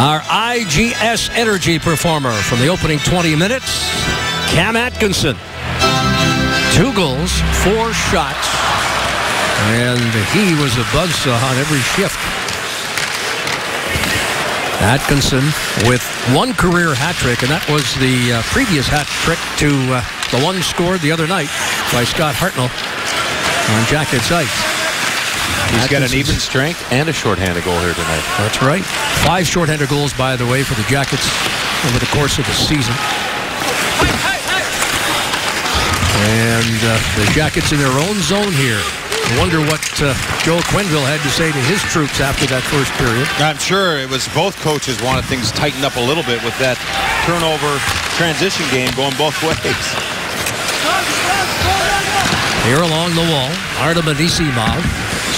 Our IGS Energy performer from the opening 20 minutes, Cam Atkinson. 2 goals, 4 shots, and he was a buzzsaw on every shift. Atkinson with 1 career hat trick, and that was the previous hat trick to the one scored the other night by Scott Hartnell on Jackets ice.
He's got an even strength and a shorthanded goal here tonight.
That's right. 5 shorthanded goals, by the way, for the Jackets over the course of the season. And the Jackets in their own zone here. I wonder what Joel Quenneville had to say to his troops after that first period.
I'm sure it was both coaches wanted things tightened up a little bit with that turnover transition game going both ways.
Here along the wall, Artem Anisimov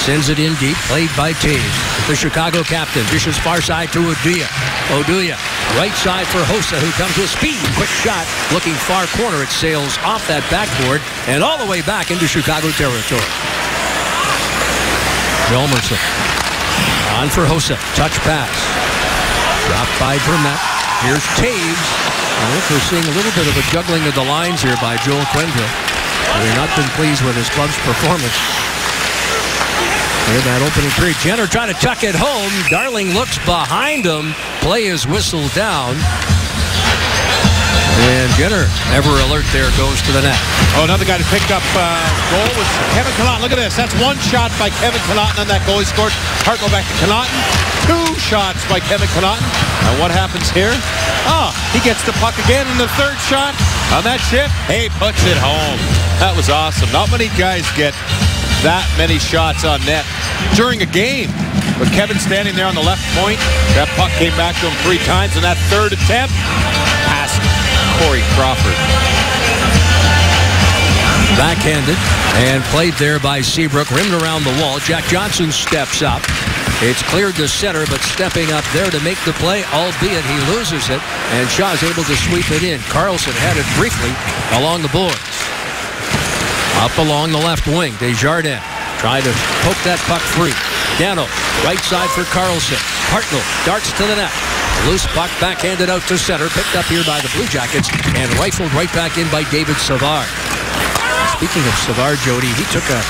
sends it in deep, played by Taves. The Chicago captain dishes far side to Oduya. Oduya, right side for Hossa, who comes with speed. Quick shot, looking far corner. It sails off that backboard and all the way back into Chicago territory. Hjalmarsson on for Hossa. Touch pass. Dropped by Vermette. Here's Taves. I think we're seeing a little bit of a juggling of the lines here by Joel Quenneville. We've not been pleased with his club's performance in that opening period. Jenner trying to tuck it home. Darling looks behind him. Play is whistled down. And Jenner, ever alert there, goes to the net.
Oh, another guy that picked up goal was Kevin Connauton. Look at this. That's 1 shot by Kevin Connauton on that goal he scored. Hartnell back to Connauton. 2 shots by Kevin Connauton. And what happens here? Oh, he gets the puck again in the 3rd shot on that shift. He puts it home. That was awesome. Not many guys get that many shots on net during a game. But Kevin standing there on the left point, that puck came back to him 3 times, and that 3rd attempt passed Corey Crawford.
Backhanded and played there by Seabrook, rimmed around the wall. Jack Johnson steps up. It's cleared to center, but stepping up there to make the play, albeit he loses it, and Shaw's able to sweep it in. Carlson had it briefly along the boards. Up along the left wing, Desjardins trying to poke that puck free. Dano, right side for Carlson. Hartnell darts to the net. Loose puck backhanded out to center, picked up here by the Blue Jackets, and rifled right back in by David Savard. Speaking of Savard, Jody, he took a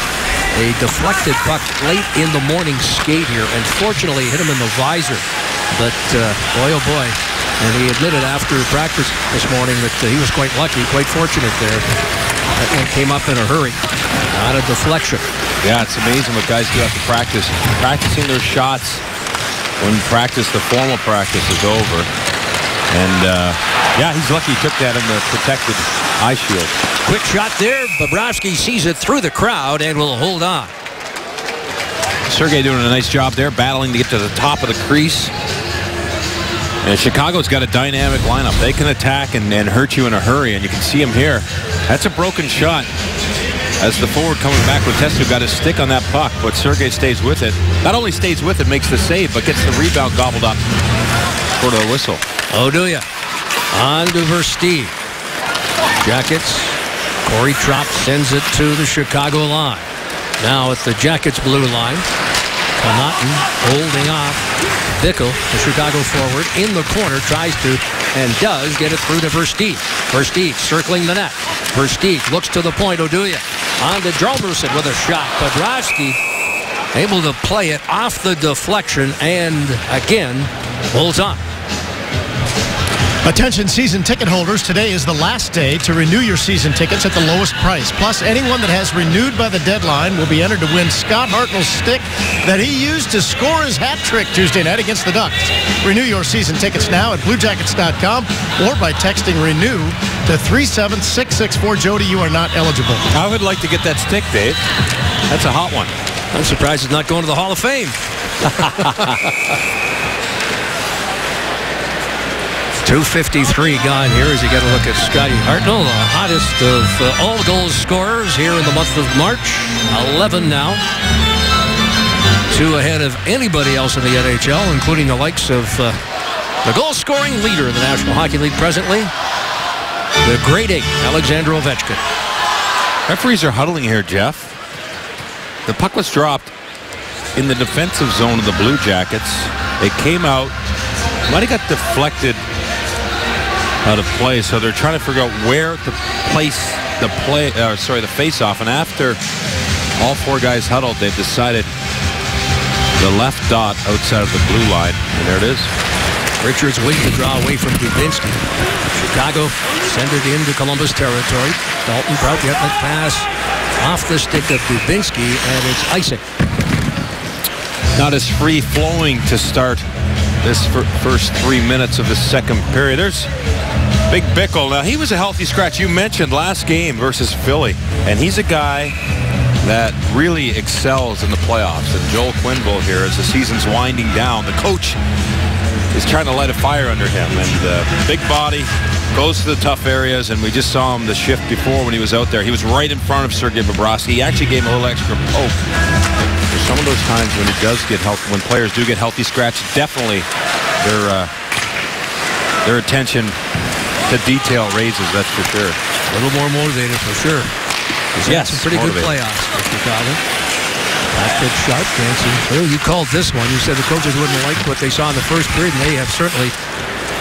deflected puck late in the morning skate here, and fortunately hit him in the visor. But boy, oh boy, and he admitted after practice this morning that he was quite lucky, quite fortunate there. That one came up in a hurry, not a deflection.
Yeah, it's amazing what guys do after practice. Practicing their shots when the formal practice is over. And yeah, he's lucky he took that in the protected eye shield.
Quick shot there. Bobrovsky sees it through the crowd and will hold on.
Sergei doing a nice job there, battling to get to the top of the crease. And Chicago's got a dynamic lineup. They can attack and hurt you in a hurry, and you can see him here. That's a broken shot. As the forward coming back with Testu got his stick on that puck, but Sergei stays with it. Not only stays with it, makes the save, but gets the rebound gobbled up for the whistle.
Oduya on to Versteeg. Jackets. Corey Tropp sends it to the Chicago line. Now at the Jackets blue line. Connauton holding off. Bickle, the Chicago forward, in the corner, tries to and does get it through to Versteeg. Versteeg circling the net. Versteeg looks to the point. Oduya on to Hjalmarsson with a shot. Bobrovsky able to play it off the deflection and again holds on.
Attention season ticket holders, today is the last day to renew your season tickets at the lowest price. Plus, anyone that has renewed by the deadline will be entered to win Scott Hartnell's stick that he used to score his hat trick Tuesday night against the Ducks. Renew your season tickets now at BlueJackets.com or by texting RENEW to 37664. Jody, you are not eligible.
I would like to get that stick, Dave. That's a hot one.
I'm surprised it's not going to the Hall of Fame. 2:53 gone here as you get a look at Scotty Hartnell, the hottest of all goal scorers here in the month of March. 11 now. 2 ahead of anybody else in the NHL, including the likes of the goal-scoring leader in the National Hockey League presently, the great 8, Alexander Ovechkin.
Referees are huddling here, Jeff. the puck was dropped in the defensive zone of the Blue Jackets. It came out, might have got deflected out of play, so they're trying to figure out where to place the face-off. And after all four guys huddled, they've decided the left dot outside of the blue line, and there it is.
Richards waiting to draw away from Dubinsky. Chicago send it into Columbus territory. Dalton Prout getting the pass off the stick of Dubinsky, and it's icing.
Not as free-flowing to start this first 3 minutes of the second period. There's Big Bickle. Now, he was a healthy scratch. You mentioned last game versus Philly, and he's a guy that really excels in the playoffs. And Joel Quenneville here, as the season's winding down, the coach is trying to light a fire under him. And big body, goes to the tough areas, and we just saw him the shift before when he was out there. He was right in front of Sergei Bobrovsky. He actually gave him a little extra poke. For some of those times when he does get healthy, when players do get healthy scratch, definitely their attention to detail raises, that's for sure.
A little more motivated for sure.
Yes,
some pretty
motivated.
good playoffs for Chicago. Back sharp dancing. Well, you called this one. You said the coaches wouldn't like what they saw in the first period, and they have certainly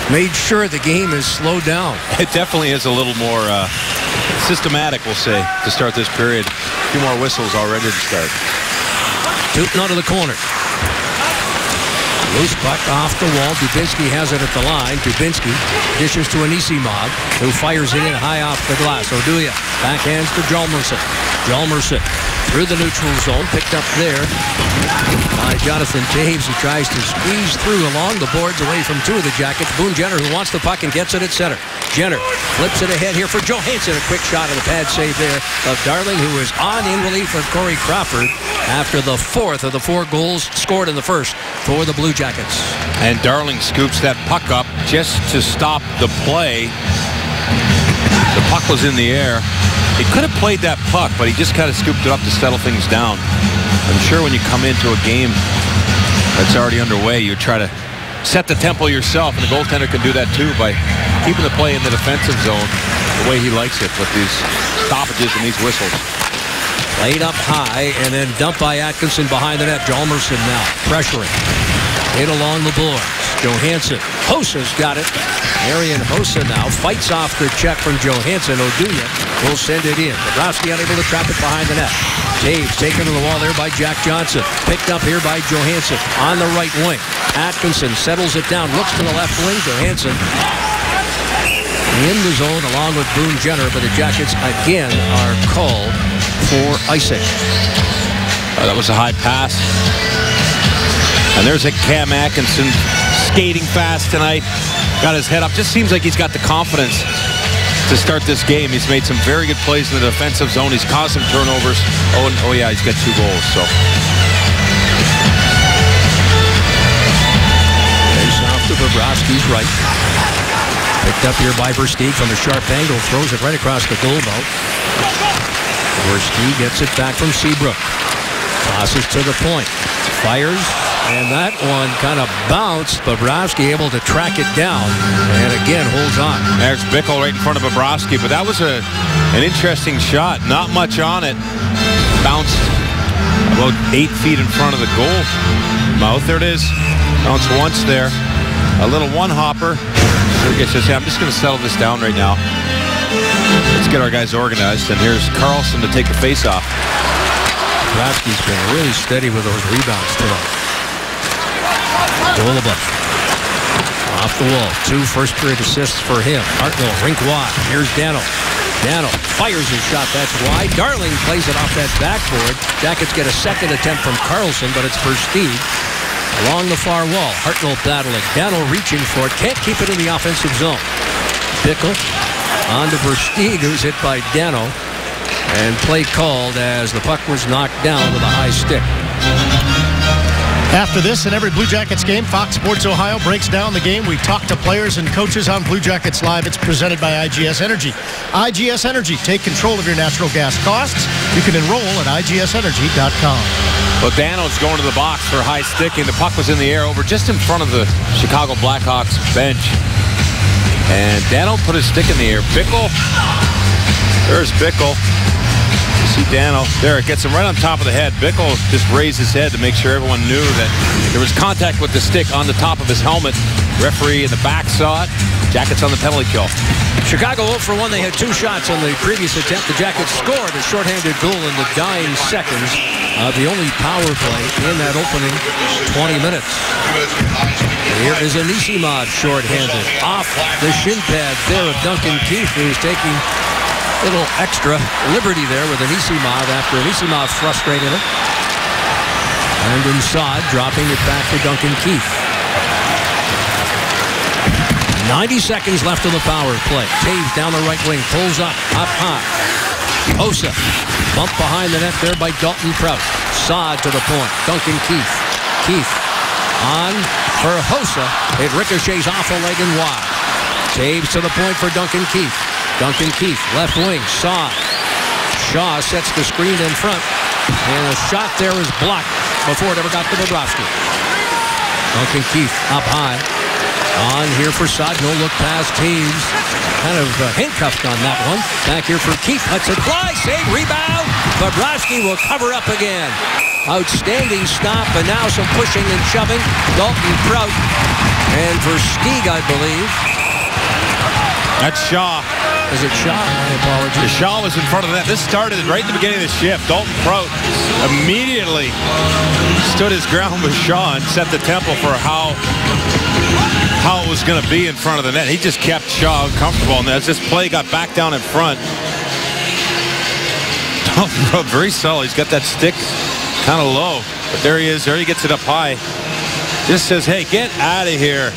made sure the game is slowed down.
It definitely is a little more systematic, we'll say, to start this period. A few more whistles already to start.
Tootin out of the corner. Loose puck off the wall. Dubinsky has it at the line. Dubinsky dishes to Anisimov, who fires it in high off the glass. Oduya backhands to Hjalmarsson. Hjalmarsson through the neutral zone, picked up there by Jonathan Toews, who tries to squeeze through along the boards away from two of the Jackets. Boone Jenner, who wants the puck and gets it at center. Jenner flips it ahead here for Johansson. A quick shot of the pad save there of Darling, who is on in relief of Corey Crawford after the fourth of the 4 goals scored in the first for the Blue Jackets.
And Darling scoops that puck up just to stop the play. The puck was in the air. He could have played that puck, but he just kind of scooped it up to settle things down. I'm sure when you come into a game that's already underway, you try to set the tempo yourself, and the goaltender can do that too by keeping the play in the defensive zone the way he likes it with these stoppages and these whistles.
Laid up high and then dumped by Atkinson behind the net. Hjalmarsson now pressuring. Hit along the boards. Johansson. Hosa's got it. Marian Hossa now fights off the check from Johansson. Oduya will send it in. Bobrovsky unable to trap it behind the net. Toews taken to the wall there by Jack Johnson. Picked up here by Johansson on the right wing. Atkinson settles it down. Looks to the left wing. Johansson in the zone along with Boone Jenner, but the Jackets again are called for icing.
That was a high pass. And there's a Cam Atkinson skating fast tonight. Got his head up. Just seems like he's got the confidence to start this game. He's made some very good plays in the defensive zone. He's caused some turnovers. Oh yeah, he's got 2 goals. So
face off to Bobrovsky's right. Picked up here by Versteeg from a sharp angle. Throws it right across the goal mouth. Versteeg gets it back from Seabrook. Tosses to the point. Fires. And that one kind of bounced. Bobrovsky able to track it down. And again holds on.
There's Bickle right in front of Bobrovsky. But that was an interesting shot. Not much on it. Bounced about 8 feet in front of the goal mouth. There it is. Bounced once there. A little one-hopper. Sergei says, hey, I'm just going to settle this down right now. Let's get our guys organized. And here's Carlson to take the face-off.
Bobrovsky's been really steady with those rebounds tonight. Golubov off the wall. 2 first-period assists for him. Hartnell, rink wide. Here's Dano. Dano fires his shot. That's wide. Darling plays it off that backboard. Jackets get a second attempt from Carlson, but it's Versteeg along the far wall. Hartnell battling. Dano reaching for it. Can't keep it in the offensive zone. Bickle on to Versteeg, who's hit by Dano. And play called as the puck was knocked down with a high stick.
After this and every Blue Jackets game, Fox Sports Ohio breaks down the game. We talk to players and coaches on Blue Jackets Live. It's presented by IGS Energy. IGS Energy, take control of your natural gas costs. You can enroll at IGSenergy.com.
Well, Dano's going to the box for high sticking. The puck was in the air over just in front of the Chicago Blackhawks bench. And Dano put his stick in the air. Bickle. There's Bickle. You see Dano. There, it gets him right on top of the head. Bickle just raised his head to make sure everyone knew that there was contact with the stick on the top of his helmet. Referee in the back saw it. Jackets on the penalty kill.
Chicago 0 for 1. They had 2 shots on the previous attempt. The Jackets scored a shorthanded goal in the dying seconds. The only power play in that opening 20 minutes. Here is Anisimov shorthanded. Off the shin pad there of Duncan Keith, who's taking a little extra liberty there with Anisimov after Anisimov frustrated him. And inside, dropping it back to Duncan Keith. 90 seconds left in the power play. Taves down the right wing, pulls up high. Hossa, bump behind the net there by Dalton Prout. Saad to the point. Duncan Keith. Keith on for Hossa. It ricochets off a leg and wide. Taves to the point for Duncan Keith. Duncan Keith, left wing, Saad. Shaw sets the screen in front. And a shot there is blocked before it ever got to Bobrovsky. Duncan Keith up high. On here for Saad, no look past Taves. Kind of handcuffed on that one. Back here for Keith. Hudson fly, save, rebound. Bobrovsky will cover up again. Outstanding stop, and now some pushing and shoving. Dalton Prout. And for Stieg, I believe.
That's Shaw.
Is it Shaw? My apologies.
Shaw was in front of that. This started right at the beginning of the shift. Dalton Prout immediately stood his ground with Shaw and set the tempo for how it was going to be in front of the net. He just kept Shaw uncomfortable. And as this play got back down in front, Dalton Prout very solid. He's got that stick kind of low. But there he is. There he gets it up high. Just says, hey, get out of here.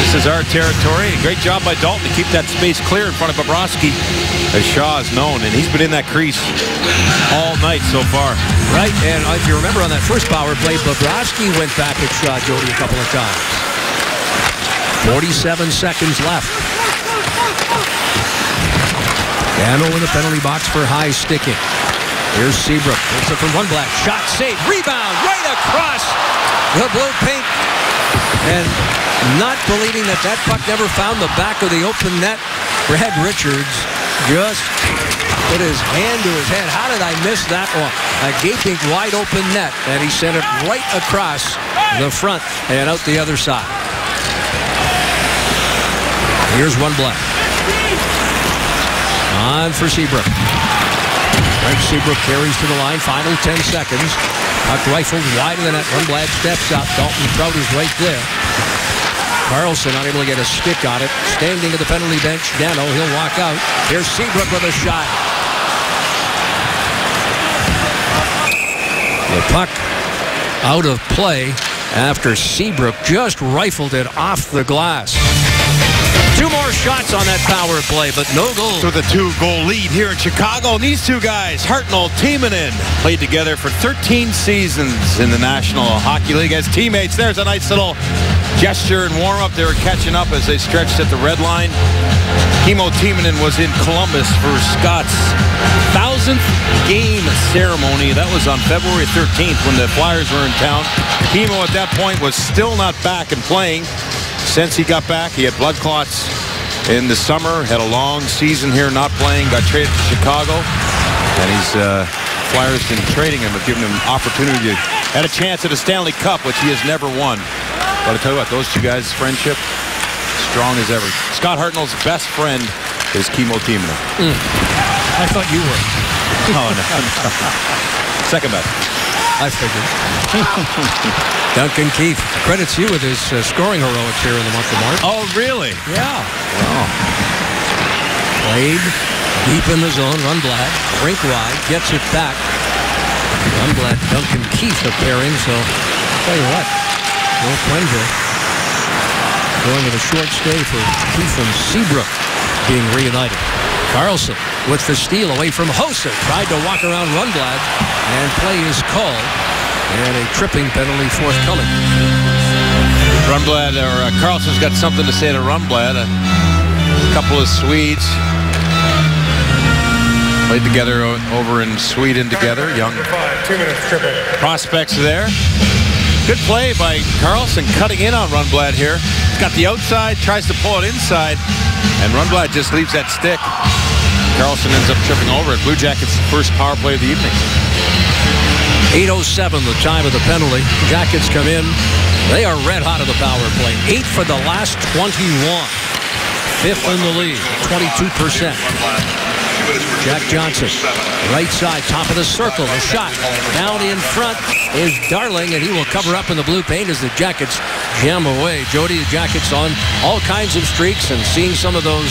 This is our territory. Great job by Dalton to keep that space clear in front of Bobrovsky, as Shaw is known, and he's been in that crease all night so far.
Right, and if you remember on that first power play, Bobrovsky went back at Shaw, Jody, a couple of times. 47 seconds left. Dano in the penalty box for high sticking. Here's Seabrook. It's it from Rundblad. Shot saved. Rebound right across the blue paint. And not believing that puck never found the back of the open net, Brad Richards just put his hand to his head. How did I miss that one? A gaping wide open net, and he sent it right across the front and out the other side. Here's Rundblad. On for Seabrook. Frank Seabrook carries to the line. Final 10 seconds. Puck rifled wide of the net. Rundblad steps up. Dalton Prout is right there. Carlson unable to get a stick on it. Standing at the penalty bench. Dano, he'll walk out. Here's Seabrook with a shot. The puck out of play after Seabrook just rifled it off the glass. 2 more shots on that power play, but no goal.
With a 2-goal lead here in Chicago. And these two guys, Hartnell, Timonen, played together for 13 seasons in the National Hockey League as teammates. There's a nice little gesture and warm-up. They were catching up as they stretched at the red line. Kimmo Timonen was in Columbus for Scott's 1,000th game ceremony. That was on February 13th when the Flyers were in town. Kimmo at that point was still not back and playing. Since he got back, he had blood clots in the summer, had a long season here not playing, got traded to Chicago, and he's Flyers been trading him, have given him opportunity, had a chance at a Stanley Cup, which he has never won. But I tell you what, those two guys' friendship, strong as ever. Scott Hartnell's best friend is Kimmo Timonen.
I thought you were.
No. Second best.
I figured. Duncan Keith credits you with his scoring heroics here in the month of March.
Oh, really?
Yeah.
Oh.
Played deep in the zone. Rundblad, rink wide, gets it back. Rundblad, Duncan Keith a pairing, so I'll tell you what, no Quenville going with a short stay for Keith and Seabrook being reunited. Carlson with the steal away from Hossa. Tried to walk around Rundblad and play his call. And a tripping penalty forthcoming.
Rundblad, or Carlson's got something to say to Rundblad. A couple of Swedes played together over in Sweden together. Young
2 minutes tripping.
Prospects there. Good play by Carlson cutting in on Rundblad here. He's got the outside, tries to pull it inside, and Rundblad just leaves that stick. Carlson ends up tripping over it. Blue Jackets' first power play of the evening.
8:07, the time of the penalty. Jackets come in. They are red hot of the power play. 8 for the last 21. Fifth in the league, 22%. Jack Johnson, right side, top of the circle. A shot down in front is Darling, and he will cover up in the blue paint as the Jackets jam away. Jody, the Jackets on all kinds of streaks, and seeing some of those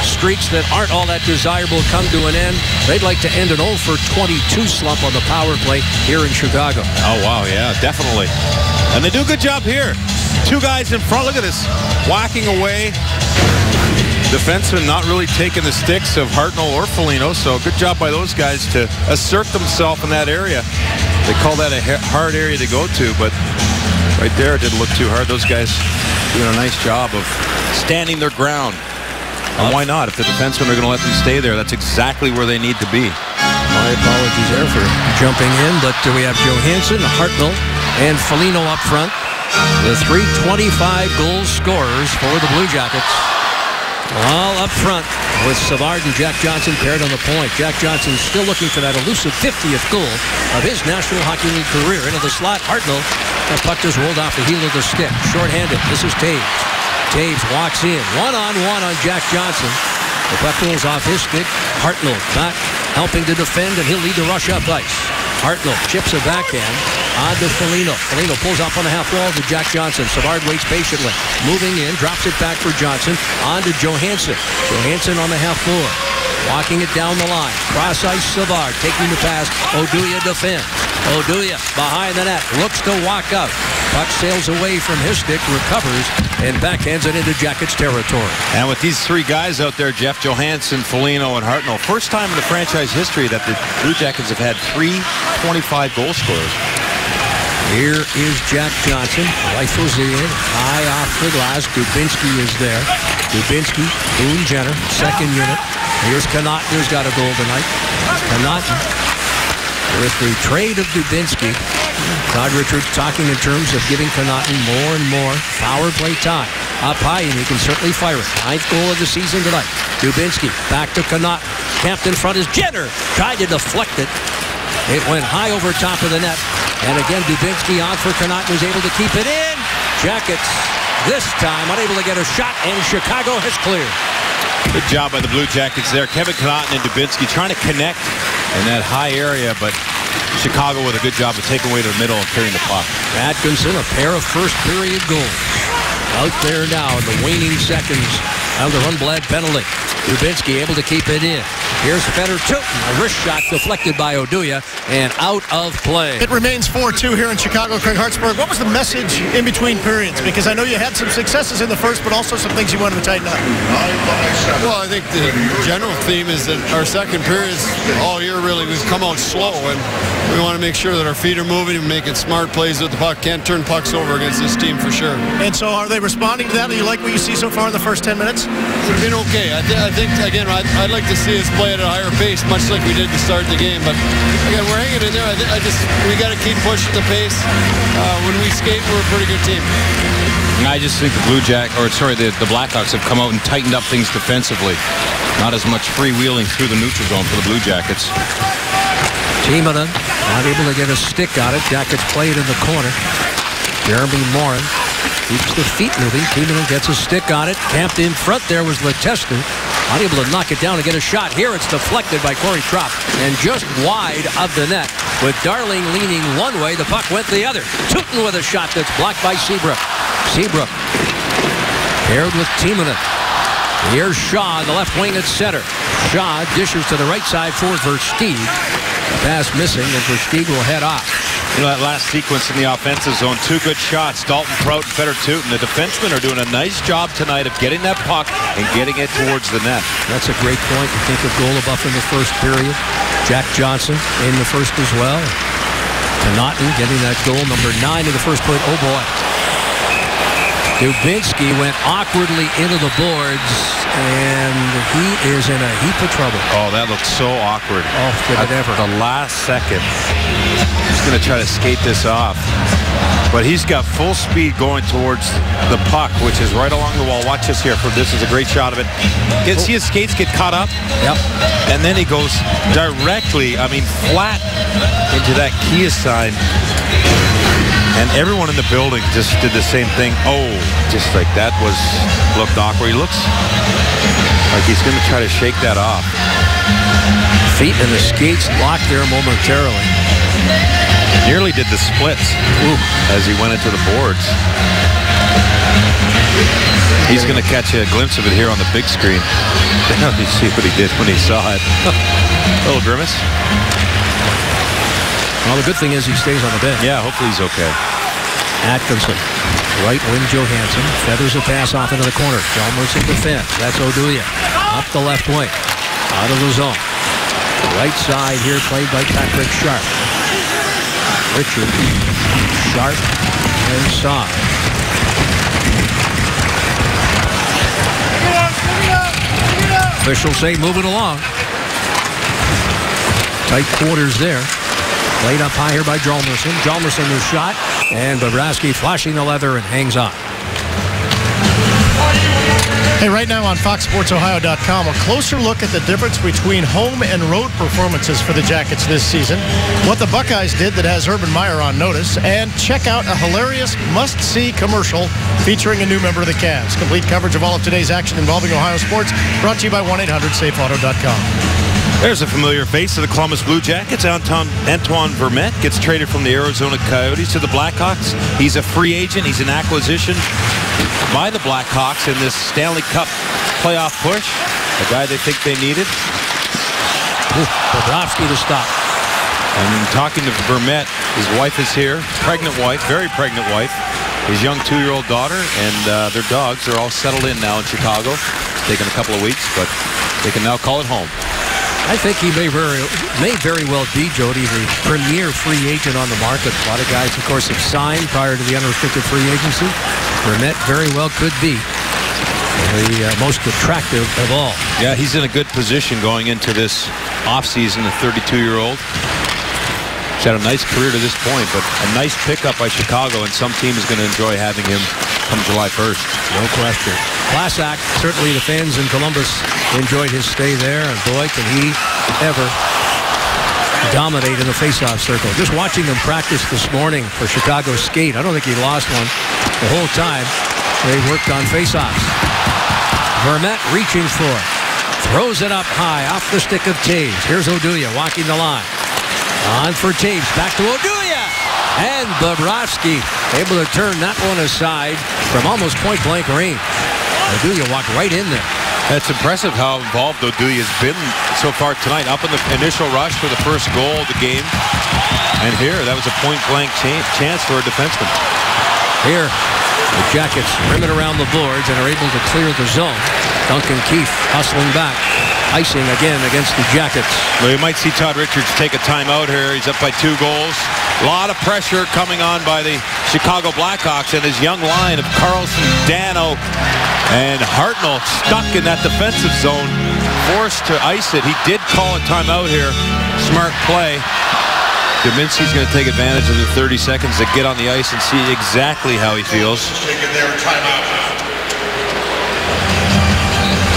streaks that aren't all that desirable come to an end. They'd like to end an 0 for 22 slump on the power play here in Chicago.
Oh, wow, yeah, definitely. And they do a good job here. Two guys in front. Look at this. Whacking away. Defenseman not really taking the sticks of Hartnell or Foligno, so good job by those guys to assert themselves in that area. They call that a hard area to go to, but right there it didn't look too hard. Those guys doing a nice job of standing their ground. And why not? If the defensemen are going to let them stay there, that's exactly where they need to be.
My apologies there for jumping in, but we have Johansson, Hartnell, and Foligno up front. The 325 goal scorers for the Blue Jackets. All up front with Savard and Jack Johnson paired on the point. Jack Johnson still looking for that elusive 50th goal of his National Hockey League career. Into the slot, Hartnell. The puck just rolled off the heel of the stick. Short-handed. This is Taves. Taves walks in. One-on-one on Jack Johnson. The puck rolls off his stick. Hartnell back, helping to defend, and he'll lead the rush up ice. Hartnell chips a backhand on to Foligno. Foligno pulls off on the half wall to Jack Johnson. Savard waits patiently. Moving in, drops it back for Johnson. On to Johansson. Johansson on the half floor. Walking it down the line. Cross ice Savard taking the pass. Oduya defends. Oduya behind the net. Looks to walk out. Puck sails away from his stick, recovers, and backhands it into Jackets territory.
And with these three guys out there, Jeff, Johansson, Foligno, and Hartnell, first time in the franchise history that the Blue Jackets have had 3 25 goal scorers.
Here is Jack Johnson. Rifles in, high off the glass. Dubinsky is there. Dubinsky, Boone Jenner, second unit. Here's Connauton, who's got a goal tonight. Connauton with the trade of Dubinsky. Todd Richards talking in terms of giving Connauton more and more power play time. Up high, and he can certainly fire it. 9th goal of the season tonight. Dubinsky back to Connauton. Camped in front is Jenner. Tried to deflect it. It went high over top of the net. And again, Dubinsky on for Connauton, was able to keep it in. Jackets this time unable to get a shot, and Chicago has cleared.
Good job by the Blue Jackets there. Kevin Connauton and Dubinsky trying to connect in that high area, but Chicago with a good job of taking away to the middle and clearing the puck.
Atkinson, a pair of first period goals. Out there now in the waning seconds of the Rundblad penalty. Dubinsky able to keep it in. Here's Fedor Tutin. A wrist shot deflected by Oduya and out of play.
It remains 4-2 here in Chicago. Craig Hartsburg, what was the message in between periods? Because I know you had some successes in the first, but also some things you wanted to tighten up.
Well, I think the general theme is that our second periods all year really we've come out slow, and we want to make sure that our feet are moving and making smart plays with the puck. Can't turn pucks over against this team for sure.
And so are they responding to that? Do you like what you see so far in the first 10 minutes?
It's been okay. I think, again, I'd like to see us play at a higher pace, much like we did to start the game. But, again, we're hanging in there. We got to keep pushing the pace. When we skate, we're a pretty good team.
I just think the Blackhawks have come out and tightened up things defensively. Not as much freewheeling through the neutral zone for the Blue Jackets.
Timonen not able to get a stick on it. Jackets play it in the corner. Jeremy Morin keeps the feet moving. Timonen gets a stick on it. Camped in front there was Letestu. Unable to knock it down and get a shot. Here it's deflected by Corey Trop and just wide of the net. With Darling leaning one way, the puck went the other. Tutin with a shot that's blocked by Seabrook. Seabrook paired with Timonen. Here's Shaw on the left wing at center. Shaw dishes to the right side for Versteeg. The pass missing, and Versteeg will head off.
You know, that last sequence in the offensive zone, 2 good shots. Dalton Prout and Fedor Tutin. The defensemen are doing a nice job tonight of getting that puck and getting it towards the net.
That's a great point. You think of Goluboff in the first period. Jack Johnson in the first as well. Connauton getting that goal, number 9 in the first point. Oh, boy. Dubinsky went awkwardly into the boards, and he is in a heap of trouble.
Oh, that looked so awkward.
Oh, did it ever.
The last second. He's going to try to skate this off. But he's got full speed going towards the puck, which is right along the wall. Watch this here. This is a great shot of it. See his skates get caught up?
Yep.
And then he goes directly, flat into that Kia sign. And everyone in the building just did the same thing. Oh, just like that looked awkward. He looks like he's going to try to shake that off.
Feet and the skates locked there momentarily.
Nearly did the splits as he went into the boards. He's going to catch a glimpse of it here on the big screen. You see what he did when he saw it. A little grimace.
Well, the good thing is he stays on the bench.
Yeah, hopefully he's okay.
Atkinson, right wing Johansson, feathers a pass off into the corner. Hjalmarsson defends. That's Oduya. Up the left wing. Out of the zone. Right side here played by Patrick Sharp. Richard, Sharp, inside. Officials say moving along. Tight quarters there. Played up high here by Hjalmarsson. Hjalmarsson the shot, and Bobrovsky flashing the leather and hangs on.
Hey, right now on FoxSportsOhio.com, a closer look at the difference between home and road performances for the Jackets this season, what the Buckeyes did that has Urban Meyer on notice, and check out a hilarious must-see commercial featuring a new member of the Cavs. Complete coverage of all of today's action involving Ohio sports, brought to you by 1-800-SAFEAUTO.com.
There's a familiar face of the Columbus Blue Jackets. Antoine Vermette gets traded from the Arizona Coyotes to the Blackhawks. He's a free agent. He's an acquisition by the Blackhawks in this Stanley Cup playoff push. A guy they think they needed.
Bobrovsky to stop.
And talking to Vermette, his wife is here. Pregnant wife, very pregnant wife. His young 2-year-old daughter and their dogs are all settled in now in Chicago. It's taken a couple of weeks, but they can now call it home.
I think he may very well be, Jody, the premier free agent on the market. A lot of guys, of course, have signed prior to the unrestricted free agency. Vermette very well could be the most attractive of all.
Yeah, he's in a good position going into this offseason, the 32-year-old. He's had a nice career to this point, but a nice pickup by Chicago, and some team is going to enjoy having him come July 1st.
No question. Class act. Certainly the fans in Columbus enjoyed his stay there, and boy, can he ever dominate in the faceoff circle. Just watching them practice this morning for Chicago skate, I don't think he lost one the whole time they worked on faceoffs. Vermette reaching for it. Throws it up high off the stick of Taves. Here's Oduya walking the line. On for Taves. Back to Oduya. And Bobrovsky able to turn that one aside from almost point-blank range. Oduya walked right in there.
It's impressive how involved Oduya's been so far tonight. Up in the initial rush for the first goal of the game. And here, that was a point-blank chance for a defenseman.
Here, the Jackets rim it around the boards and are able to clear the zone. Duncan Keith hustling back. Icing again against the Jackets.
Well, you might see Todd Richards take a timeout here. He's up by 2 goals. A lot of pressure coming on by the Chicago Blackhawks and his young line of Carlson, Dano, and Hartnell stuck in that defensive zone, forced to ice it. He did call a timeout here. Smart play. Dubinsky's going to take advantage of the 30 seconds to get on the ice and see exactly how he feels.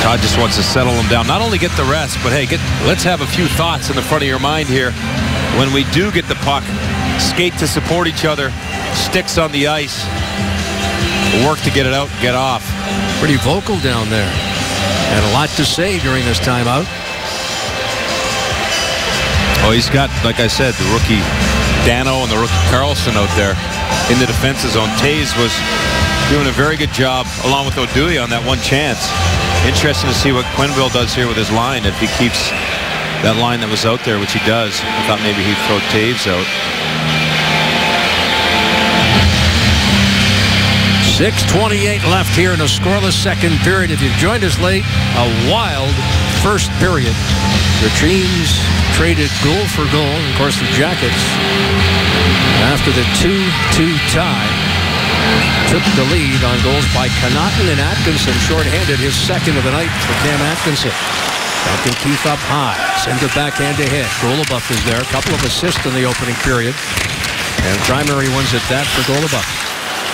Todd just wants to settle him down. Not only get the rest, but hey, let's have a few thoughts in the front of your mind here. When we do get the puck, skate to support each other, sticks on the ice, work to get it out, get off.
Pretty vocal down there. Had a lot to say during this timeout.
Oh, he's got, like I said, the rookie Dano and the rookie Carlson out there in the defensive zone. Taves was doing a very good job along with Oduya on that one chance. Interesting to see what Quenneville does here with his line. If he keeps that line that was out there, which he does, I thought maybe he'd throw Taves out.
6:28 left here in a scoreless second period. If you've joined us late, a wild first period. The teams traded goal for goal. And of course, the Jackets, after the 2-2 tie, took the lead on goals by Connaughton and Atkinson. Shorthanded, his second of the night for Cam Atkinson. Duncan Keith up high. Sends it back hand to head. Goluboff is there. A couple of assists in the opening period. And primary ones at that for Golubov.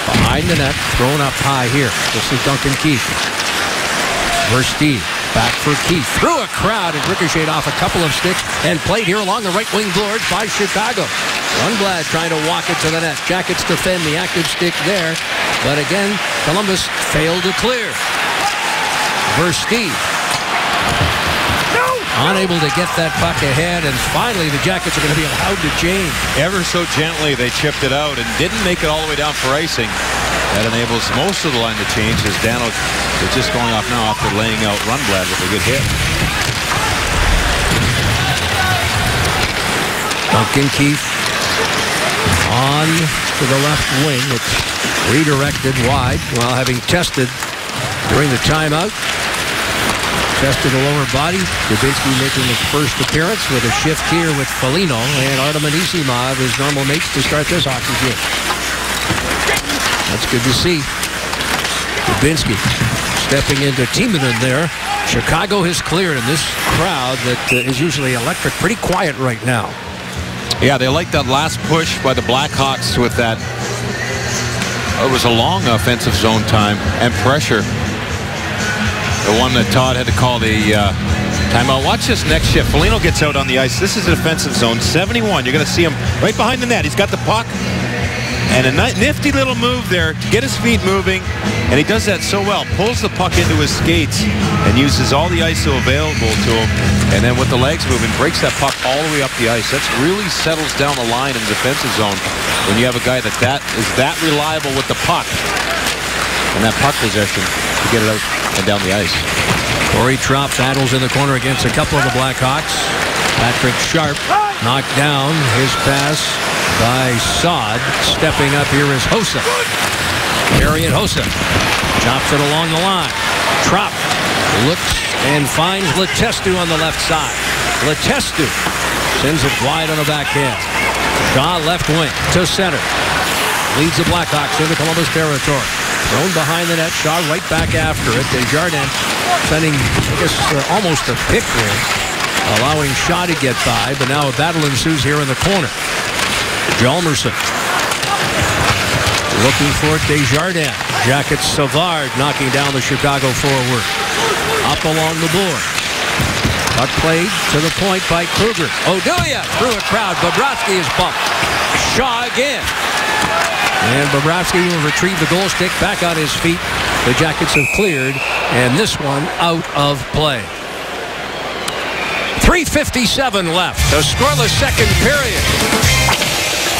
Behind the net, thrown up high here. This is Duncan Keith. Versteeg. Back for Keith. Through a crowd and ricocheted off a couple of sticks and played here along the right wing boards by Chicago. Lundblad trying to walk it to the net. Jackets defend the active stick there. But again, Columbus failed to clear. Versteeg. Unable to get that puck ahead, and finally the Jackets are going to be allowed to change.
Ever so gently they chipped it out and didn't make it all the way down for icing. That enables most of the line to change as Dano is just going off now after laying out Rundblad with a good hit.
Duncan Keith on to the left wing. It's redirected wide while having tested during the timeout. Tested the lower body. Dubinsky making his first appearance with a shift here with Foligno and Artem Anisimov, his normal mates to start this hockey game. That's good to see. Dubinsky stepping into Timonen there. Chicago has cleared, and this crowd that is usually electric, pretty quiet right now.
Yeah, they like that last push by the Blackhawks with that. It was a long offensive zone time and pressure. The one that Todd had to call the timeout. Watch this next shift. Foligno gets out on the ice. This is a defensive zone. 71. You're going to see him right behind the net. He's got the puck. And a nifty little move there to get his feet moving. And he does that so well. Pulls the puck into his skates and uses all the ISO available to him. And then with the legs moving, breaks that puck all the way up the ice. That really settles down the line in the defensive zone when you have a guy that is that reliable with the puck. And that puck possession to get it out and down the ice.
Corey Trop battles in the corner against a couple of the Blackhawks. Patrick Sharp knocked down. His pass by Saad. Stepping up here is Hossa. Arian Hossa chops it along the line. Trop looks and finds Letestu on the left side. Letestu sends it wide on the backhand. Shaw left wing to center. Leads the Blackhawks into Columbus territory. Thrown behind the net. Shaw right back after it. Desjardins sending, I guess, almost a pick there, allowing Shaw to get by. But now a battle ensues here in the corner. Hjalmarsson looking for Desjardins. Jackets Savard knocking down the Chicago forward. Up along the board. Puck played to the point by Kruger. Oduya through a crowd. Bobrovsky is bumped. Shaw again. And Bobrovsky will retrieve the goal stick back on his feet. The Jackets have cleared, and this one out of play. 3:57 left. A scoreless second period.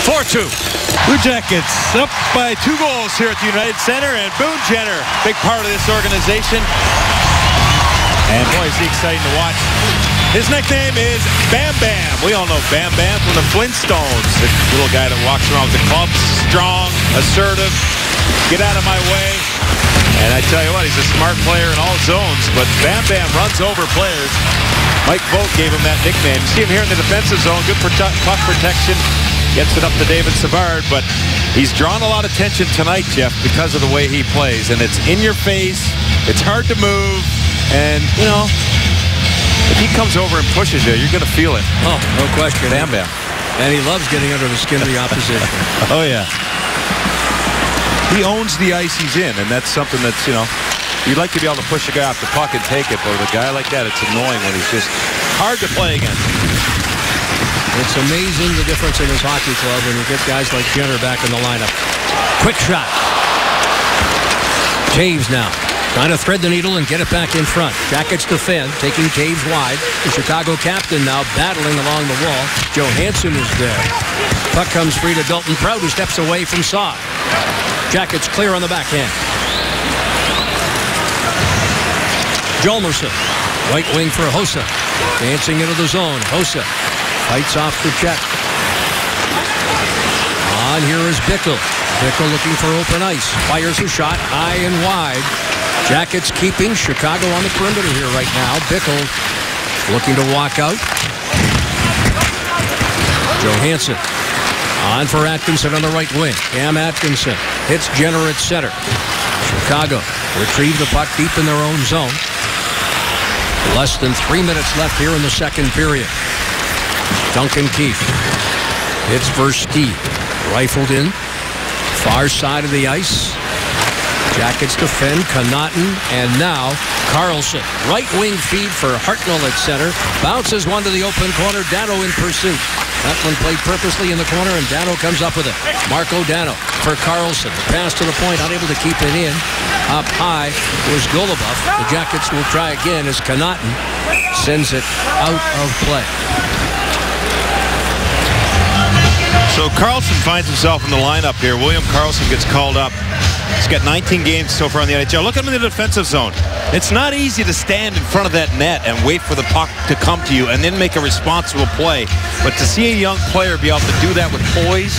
4-2.
Blue Jackets up by 2 goals here at the United Center, and Boone Jenner, big part of this organization. And boy, is he exciting to watch. His nickname is Bam Bam. We all know Bam Bam from the Flintstones. The little guy that walks around with the club, strong, assertive, get out of my way. And I tell you what, he's a smart player in all zones, but Bam Bam runs over players. Mike Vogt gave him that nickname. You see him here in the defensive zone, good puck protection. Gets it up to David Savard, but he's drawn a lot of attention tonight, Jeff, because of the way he plays. And it's in your face, it's hard to move, and, you know, if he comes over and pushes you, you're going to feel it.
Oh, no question.
Bam Bam.
And he loves getting under the skin of the opposition.
Oh, yeah. He owns the ice he's in, and that's something that's, you know, you'd like to be able to push a guy off the puck and take it, but with a guy like that, it's annoying when he's just hard to play against.
It's amazing the difference in his hockey club when you get guys like Jenner back in the lineup. Quick shot. Taves now. Trying to thread the needle and get it back in front. Jackets defend, taking Taves wide. The Chicago captain now battling along the wall. Johansson is there. Puck comes free to Dalton Prout, who steps away from Saad. Jackets clear on the backhand. Hjalmarsson. Right wing for Hossa. Dancing into the zone. Hossa fights off the check. On here is Bickle. Bickle looking for open ice. Fires a shot high and wide. Jackets keeping Chicago on the perimeter here right now. Bickle looking to walk out. Johansson on for Atkinson on the right wing. Cam Atkinson hits Jenner at center. Chicago retrieve the puck deep in their own zone. Less than 3 minutes left here in the second period. Duncan Keith hits Versteeg. Rifled in. Far side of the ice. Jackets defend. Connaughton. And now Carlson. Right wing feed for Hartnell at center. Bounces one to the open corner. Dano in pursuit. That one played purposely in the corner, and Dano comes up with it. Marco Dano for Carlson. The pass to the point, unable to keep it in. Up high was Goluboff. The Jackets will try again as Connaughton sends it out of play.
So Carlson finds himself in the lineup here. William Carlson gets called up. He's got 19 games so far in the NHL. Look at him in the defensive zone. It's not easy to stand in front of that net and wait for the puck to come to you and then make a responsible play. But to see a young player be able to do that with poise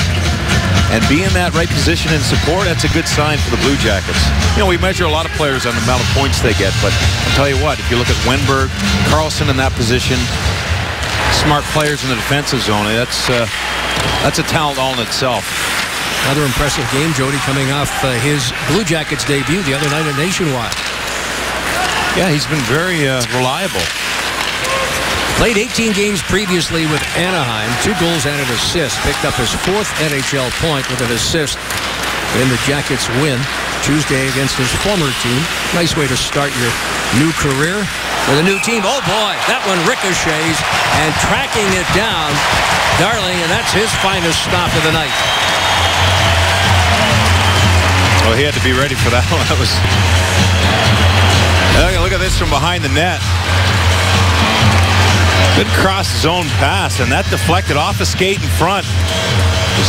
and be in that right position and support, that's a good sign for the Blue Jackets. You know, we measure a lot of players on the amount of points they get, but I'll tell you what, if you look at Wenberg, Carlson in that position, smart players in the defensive zone, that's a talent all in itself.
Another impressive game, Jody, coming off his Blue Jackets debut the other night at Nationwide.
Yeah, he's been very reliable.
Played 18 games previously with Anaheim, 2 goals and an assist. Picked up his 4th NHL point with an assist in the Jackets win Tuesday against his former team. Nice way to start your new career with a new team. Oh boy, that one ricochets and tracking it down. Darling, and that's his finest stop of the night.
Well, he had to be ready for that one. That was. Look at this from behind the net. Good cross-zone pass, and that deflected off the skate in front.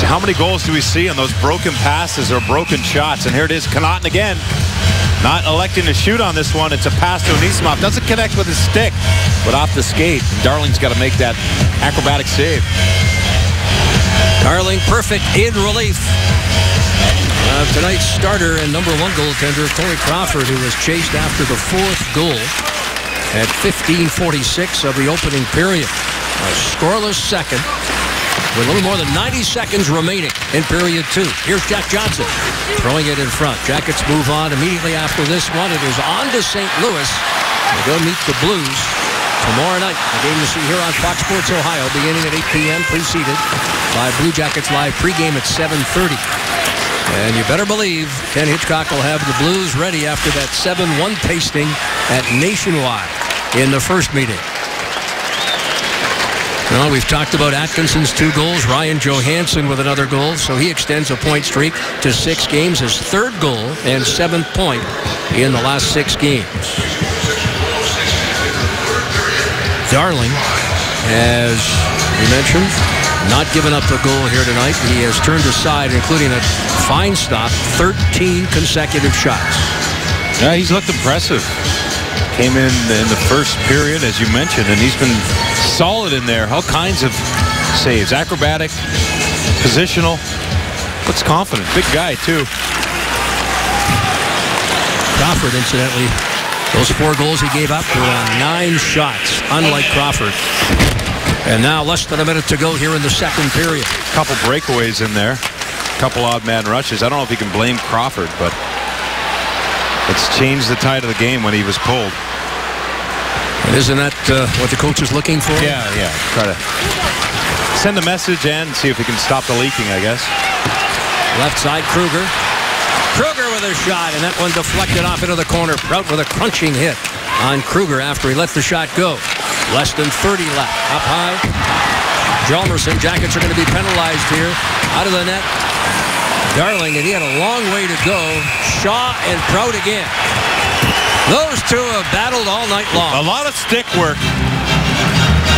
How many goals do we see on those broken passes or broken shots? And here it is, Connaughton again. Not electing to shoot on this one. It's a pass to Anisimov. Doesn't connect with his stick, but off the skate. Darling's got to make that acrobatic save.
Darling perfect in relief. Tonight's starter and #1 goaltender, Corey Crawford, who was chased after the 4th goal at 15:46 of the opening period. A scoreless second with a little more than 90 seconds remaining in period 2. Here's Jack Johnson throwing it in front. Jackets move on immediately after this one. It is on to St. Louis. They go meet the Blues tomorrow night. A game to see here on Fox Sports Ohio beginning at 8 p.m. preceded by Blue Jackets Live pregame at 7:30. And you better believe Ken Hitchcock will have the Blues ready after that 7-1 pasting at Nationwide in the first meeting. Well, we've talked about Atkinson's 2 goals, Ryan Johansson with another goal, so he extends a point streak to 6 games, his 3rd goal and 7th point in the last 6 games. Darling, as we mentioned, not giving up a goal here tonight. He has turned aside, including a fine stop, 13 consecutive shots.
Yeah, he's looked impressive. Came in the first period, as you mentioned, and he's been solid in there. All kinds of saves. Acrobatic, positional. Looks confident. Big guy, too.
Crawford, incidentally, those 4 goals he gave up were on 9 shots, unlike Crawford. And now less than a minute to go here in the second period.
Couple breakaways in there. Couple odd man rushes. I don't know if you can blame Crawford, but it's changed the tide of the game when he was pulled.
And isn't that what the coach is looking for?
Yeah. Try to send a message and see if he can stop the leaking, I guess.
Left side, Kruger. Kruger with a shot, and that one deflected off into the corner. Prout with a crunching hit on Kruger after he let the shot go. Less than 30 left. Up high. Hjalmarsson. Jackets are going to be penalized here. Out of the net. Darling, and he had a long way to go. Shaw and Prout again. Those two have battled all night long.
A lot of stick work.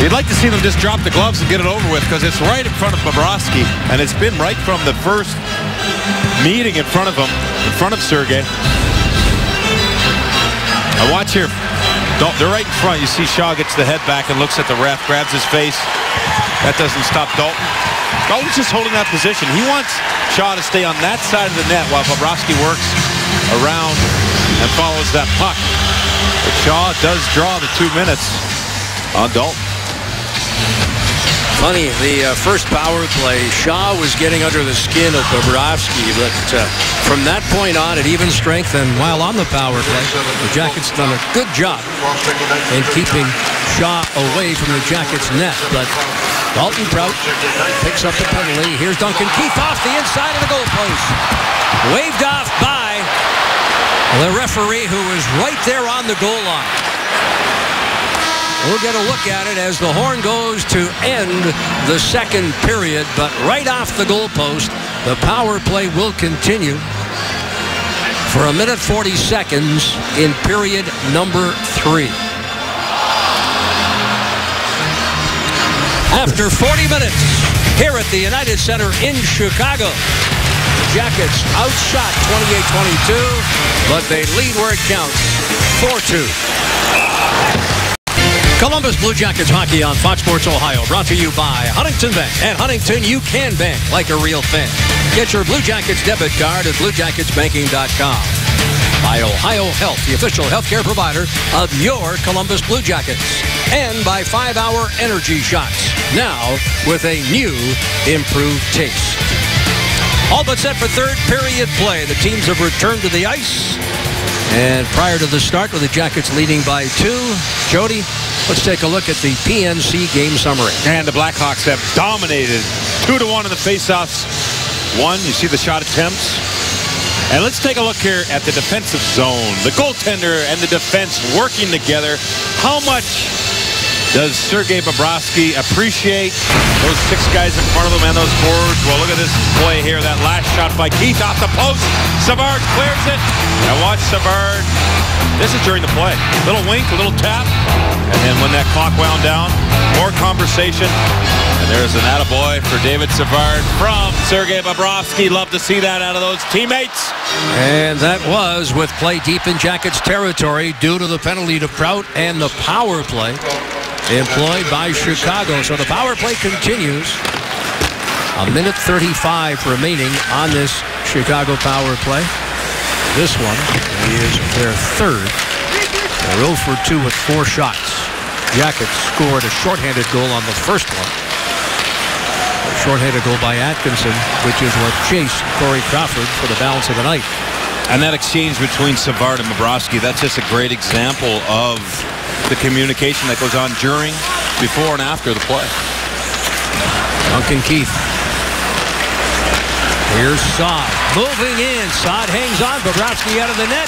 You'd like to see them just drop the gloves and get it over with, because it's right in front of Bobrovsky, and it's been right from the first meeting in front of him, in front of Sergei. Now watch here. They're right in front. You see Shaw gets the head back and looks at the ref, grabs his face. That doesn't stop Dalton. Dalton's just holding that position. He wants Shaw to stay on that side of the net while Bobrovsky works around and follows that puck. But Shaw does draw the 2 minutes on Dalton.
Funny, the first power play, Shaw was getting under the skin of Bobrovsky, but from that point on, at even strength, and while on the power play, the Jackets done a good job in keeping Shaw away from the Jackets' net. But Dalton Prout picks up the penalty. Here's Duncan Keith off the inside of the goalpost. Waved off by the referee, who was right there on the goal line. We'll get a look at it as the horn goes to end the second period, but right off the goalpost, the power play will continue for 1 minute 40 seconds in period number 3. After 40 minutes here at the United Center in Chicago, the Jackets outshot 28-22, but they lead where it counts, 4-2. Columbus Blue Jackets hockey on Fox Sports Ohio, brought to you by Huntington Bank. At Huntington, you can bank like a real fan. Get your Blue Jackets debit card at BlueJacketsBanking.com. By Ohio Health, the official healthcare provider of your Columbus Blue Jackets. And by 5-Hour Energy Shots, now with a new, improved taste. All but set for third period play. The teams have returned to the ice. And prior to the start, with the Jackets leading by 2, Jody, let's take a look at the PNC game summary.
And the Blackhawks have dominated 2-1 in the faceoffs. One, you see the shot attempts. And let's take a look here at the defensive zone. The goaltender and the defense working together. How much does Sergei Bobrovsky appreciate those 6 guys in front of him and those forwards? Well, look at this play here. That last shot by Keith off the post. Savard clears it. And watch Savard. This is during the play. Little wink, a little tap. And then when that clock wound down, more conversation. And there's an attaboy for David Savard from Sergei Bobrovsky. Love to see that out of those teammates.
And that was with play deep in Jackets territory due to the penalty to Prout and the power play employed by Chicago. So the power play continues. 1 minute 35 remaining on this Chicago power play. This one is their third. They're 0 for 2 with 4 shots. Jackets scored a shorthanded goal on the first one. A shorthanded goal by Atkinson, which is what chased Corey Crawford for the balance of the night.
And that exchange between Savard and Bobrovsky, that's just a great example of the communication that goes on during, before, and after the play.
Duncan Keith. Here's Saad moving in. Saad hangs on. Bobrovsky out of the net.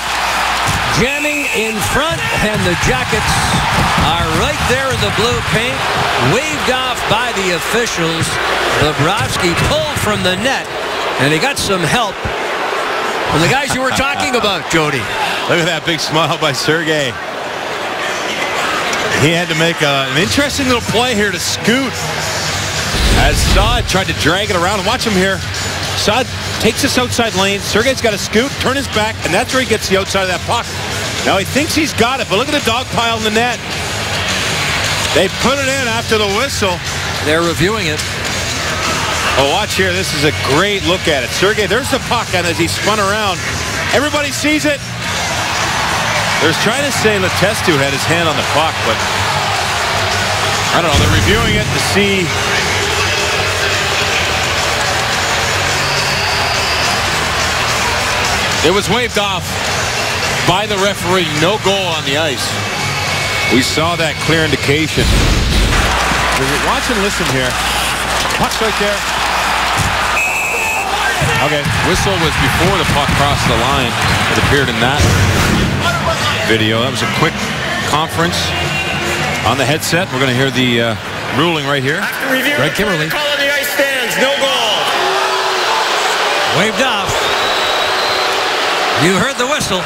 Jamming in front, and the Jackets are right there in the blue paint. Waved off by the officials. Bobrovsky pulled from the net, and he got some help from the guys you were talking about, Jody.
Look at that big smile by Sergei. He had to make an interesting little play here to scoot as Saad tried to drag it around. And watch him here. Saad takes this outside lane. Sergei's got to scoot, turn his back, and that's where he gets the outside of that puck. Now he thinks he's got it, but look at the dog pile in the net. They put it in after the whistle.
They're reviewing it.
Oh, watch here. This is a great look at it. Sergei, there's the puck, and as he spun around, everybody sees it. They're trying to say Letestu had his hand on the puck, but I don't know. They're reviewing it to see. It was waved off by the referee. No goal on the ice. We saw that clear indication. Watch and listen here. Puck's right there. Okay, whistle was before the puck crossed the line. It appeared in that video. That was a quick conference on the headset. We're going to hear the ruling right here.
Greg Kimmerly.
Call on the ice stands. No goal.
Waved off. You heard the whistle.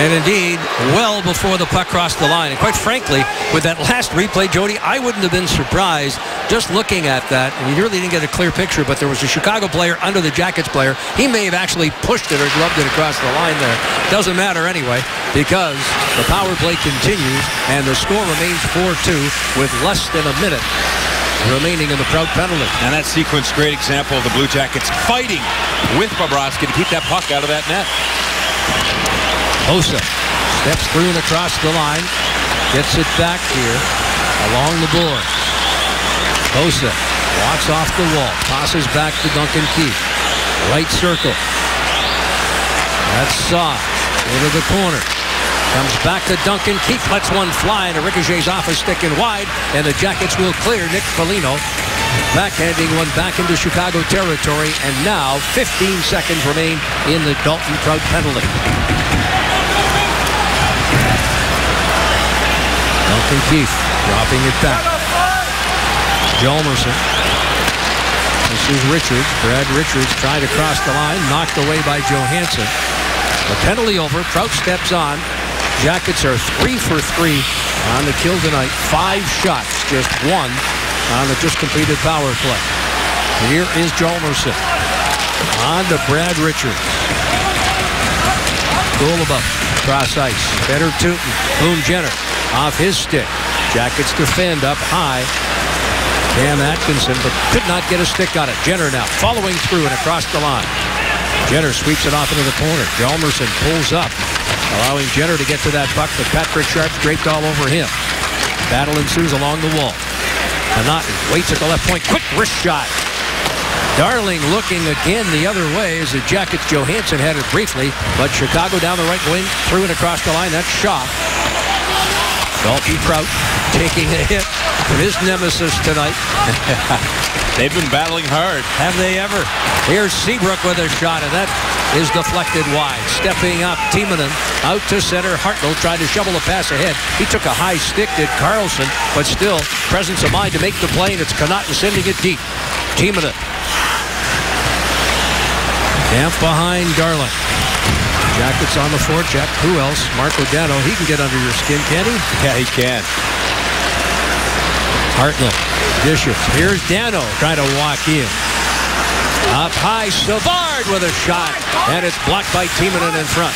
And indeed, well before the puck crossed the line. And quite frankly, with that last replay, Jody, I wouldn't have been surprised just looking at that. And you really didn't get a clear picture, but there was a Chicago player under the Jackets player. He may have actually pushed it or gloved it across the line there. Doesn't matter anyway, because the power play continues and the score remains 4-2 with less than a minute remaining in the Prout penalty.
And that sequence, great example of the Blue Jackets fighting with Bobrovsky to keep that puck out of that net.
Hossa steps through and across the line, gets it back here along the boards. Hossa walks off the wall, passes back to Duncan Keith. Right circle. That's Saad into the corner. Comes back to Duncan Keith, lets one fly, and it ricochets off a stick and wide, and the Jackets will clear. Nick Foligno backhanding one back into Chicago territory, and now 15 seconds remain in the Dalton Prout penalty. Duncan Keith dropping it back. Hjalmarsson. This is Richards. Brad Richards tried to cross the line, knocked away by Johansson. The penalty over. Prout steps on. Jackets are 3 for 3 on the kill tonight. 5 shots, just 1 on the just completed power play. Here is Hjalmarsson. On to Brad Richards. Golubov cross ice. Better Tootin. Boone Jenner off his stick. Jackets defend up high. Cam Atkinson, but could not get a stick on it. Jenner now following through and across the line. Jenner sweeps it off into the corner. Hjalmarsson pulls up, allowing Jenner to get to that puck, but Patrick Sharp draped all over him. Battle ensues along the wall. Connaughton waits at the left point. Quick wrist shot. Darling looking again the other way as the Jackets. Johansson had it briefly, but Chicago down the right wing, threw it across the line. That's Shaw. Dalton Prout taking a hit from his nemesis tonight.
They've been battling hard.
Have they ever? Here's Seabrook with a shot, and that is deflected wide. Stepping up, Timonen out to center. Hartnell tried to shovel a pass ahead. He took a high stick, did Carlson, but still presence of mind to make the play, and it's Connaughton sending it deep. Timonen. Camp behind Darling. Jackets on the forecheck. Who else? Marco Dano. He can get under your skin, can he?
Yeah, he can.
Hartnell dishes. Here's Dano trying to walk in. Up high, Savard with a shot. And it's blocked by Timonen in front.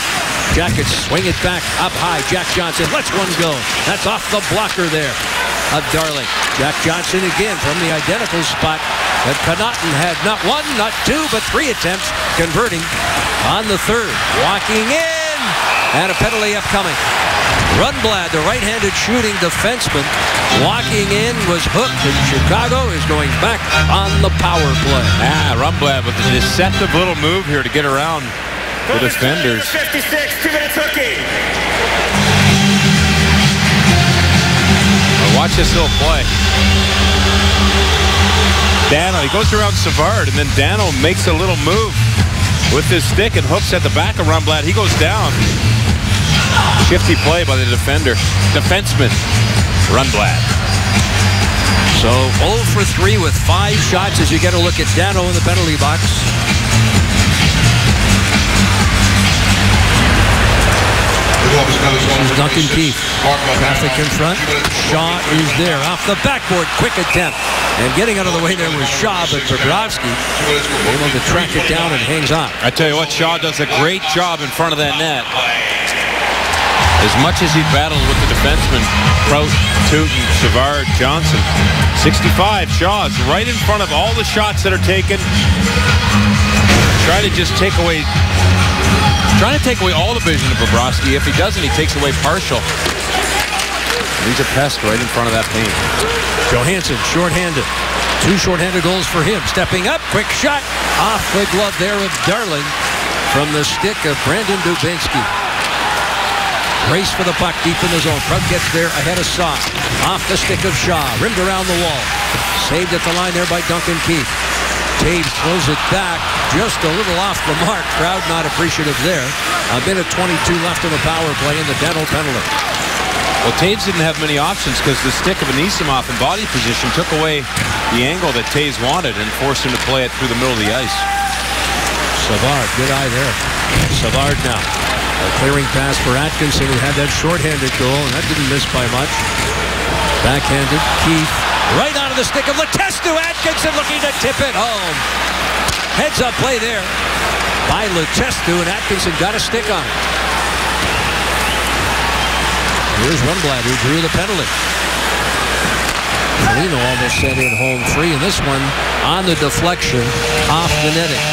Jackets swing it back up high. Jack Johnson lets one go. That's off the blocker there of Darling. Jack Johnson again from the identical spot that Connaughton had not 1, not 2, but 3 attempts converting on the third. Walking in, and a penalty upcoming. Rundblad, the right-handed shooting defenseman, walking in, was hooked, and Chicago is going back on the power play.
Rundblad with a deceptive little move here to get around the defenders.
56, 2 minutes hooking.
Watch this little play. Dano, he goes around Savard, and then Dano makes a little move with his stick and hooks at the back of Rundblad. He goes down. Shifty play by the defenseman, Rundblad.
So 0 for 3 with 5 shots as you get a look at Dano in the penalty box. This is Duncan Keith. Traffic in front. Shaw is there. Off the backboard. Quick attempt. And getting out of the way there was Shaw, but Bobrovsky able to track it down and hangs on.
I tell you what, Shaw does a great job in front of that net. As much as he battled with the defensemen, Prout, Tootin, Savard, Johnson. 65, Shaw is right in front of all the shots that are taken. Trying to take away all the vision of Bobrovsky. If he doesn't, he takes away partial. He's a pest right in front of that paint.
Johansson, shorthanded. 2 shorthanded goals for him. Stepping up, quick shot. Off the glove there of Darling from the stick of Brandon Dubinsky. Race for the puck deep in the zone. Prout gets there ahead of Saw. Off the stick of Shaw. Rimmed around the wall. Saved at the line there by Duncan Keith. Taves throws it back just a little off the mark. Crowd not appreciative there. A minute 22 left in the power play in the Dano penalty.
Well, Taves didn't have many options because the stick of Anisimov in body position took away the angle that Taves wanted and forced him to play it through the middle of the ice.
Savard, good eye there. Savard now. A clearing pass for Atkinson, who had that shorthanded goal, and that didn't miss by much. Backhanded, Keith. Right out of the stick of Letestu. Atkinson looking to tip it home. Heads up play there by Letestu, and Atkinson got a stick on it. Here's Rundblad, who drew the penalty. Foligno almost sent in home free, and this one on the deflection off the netting.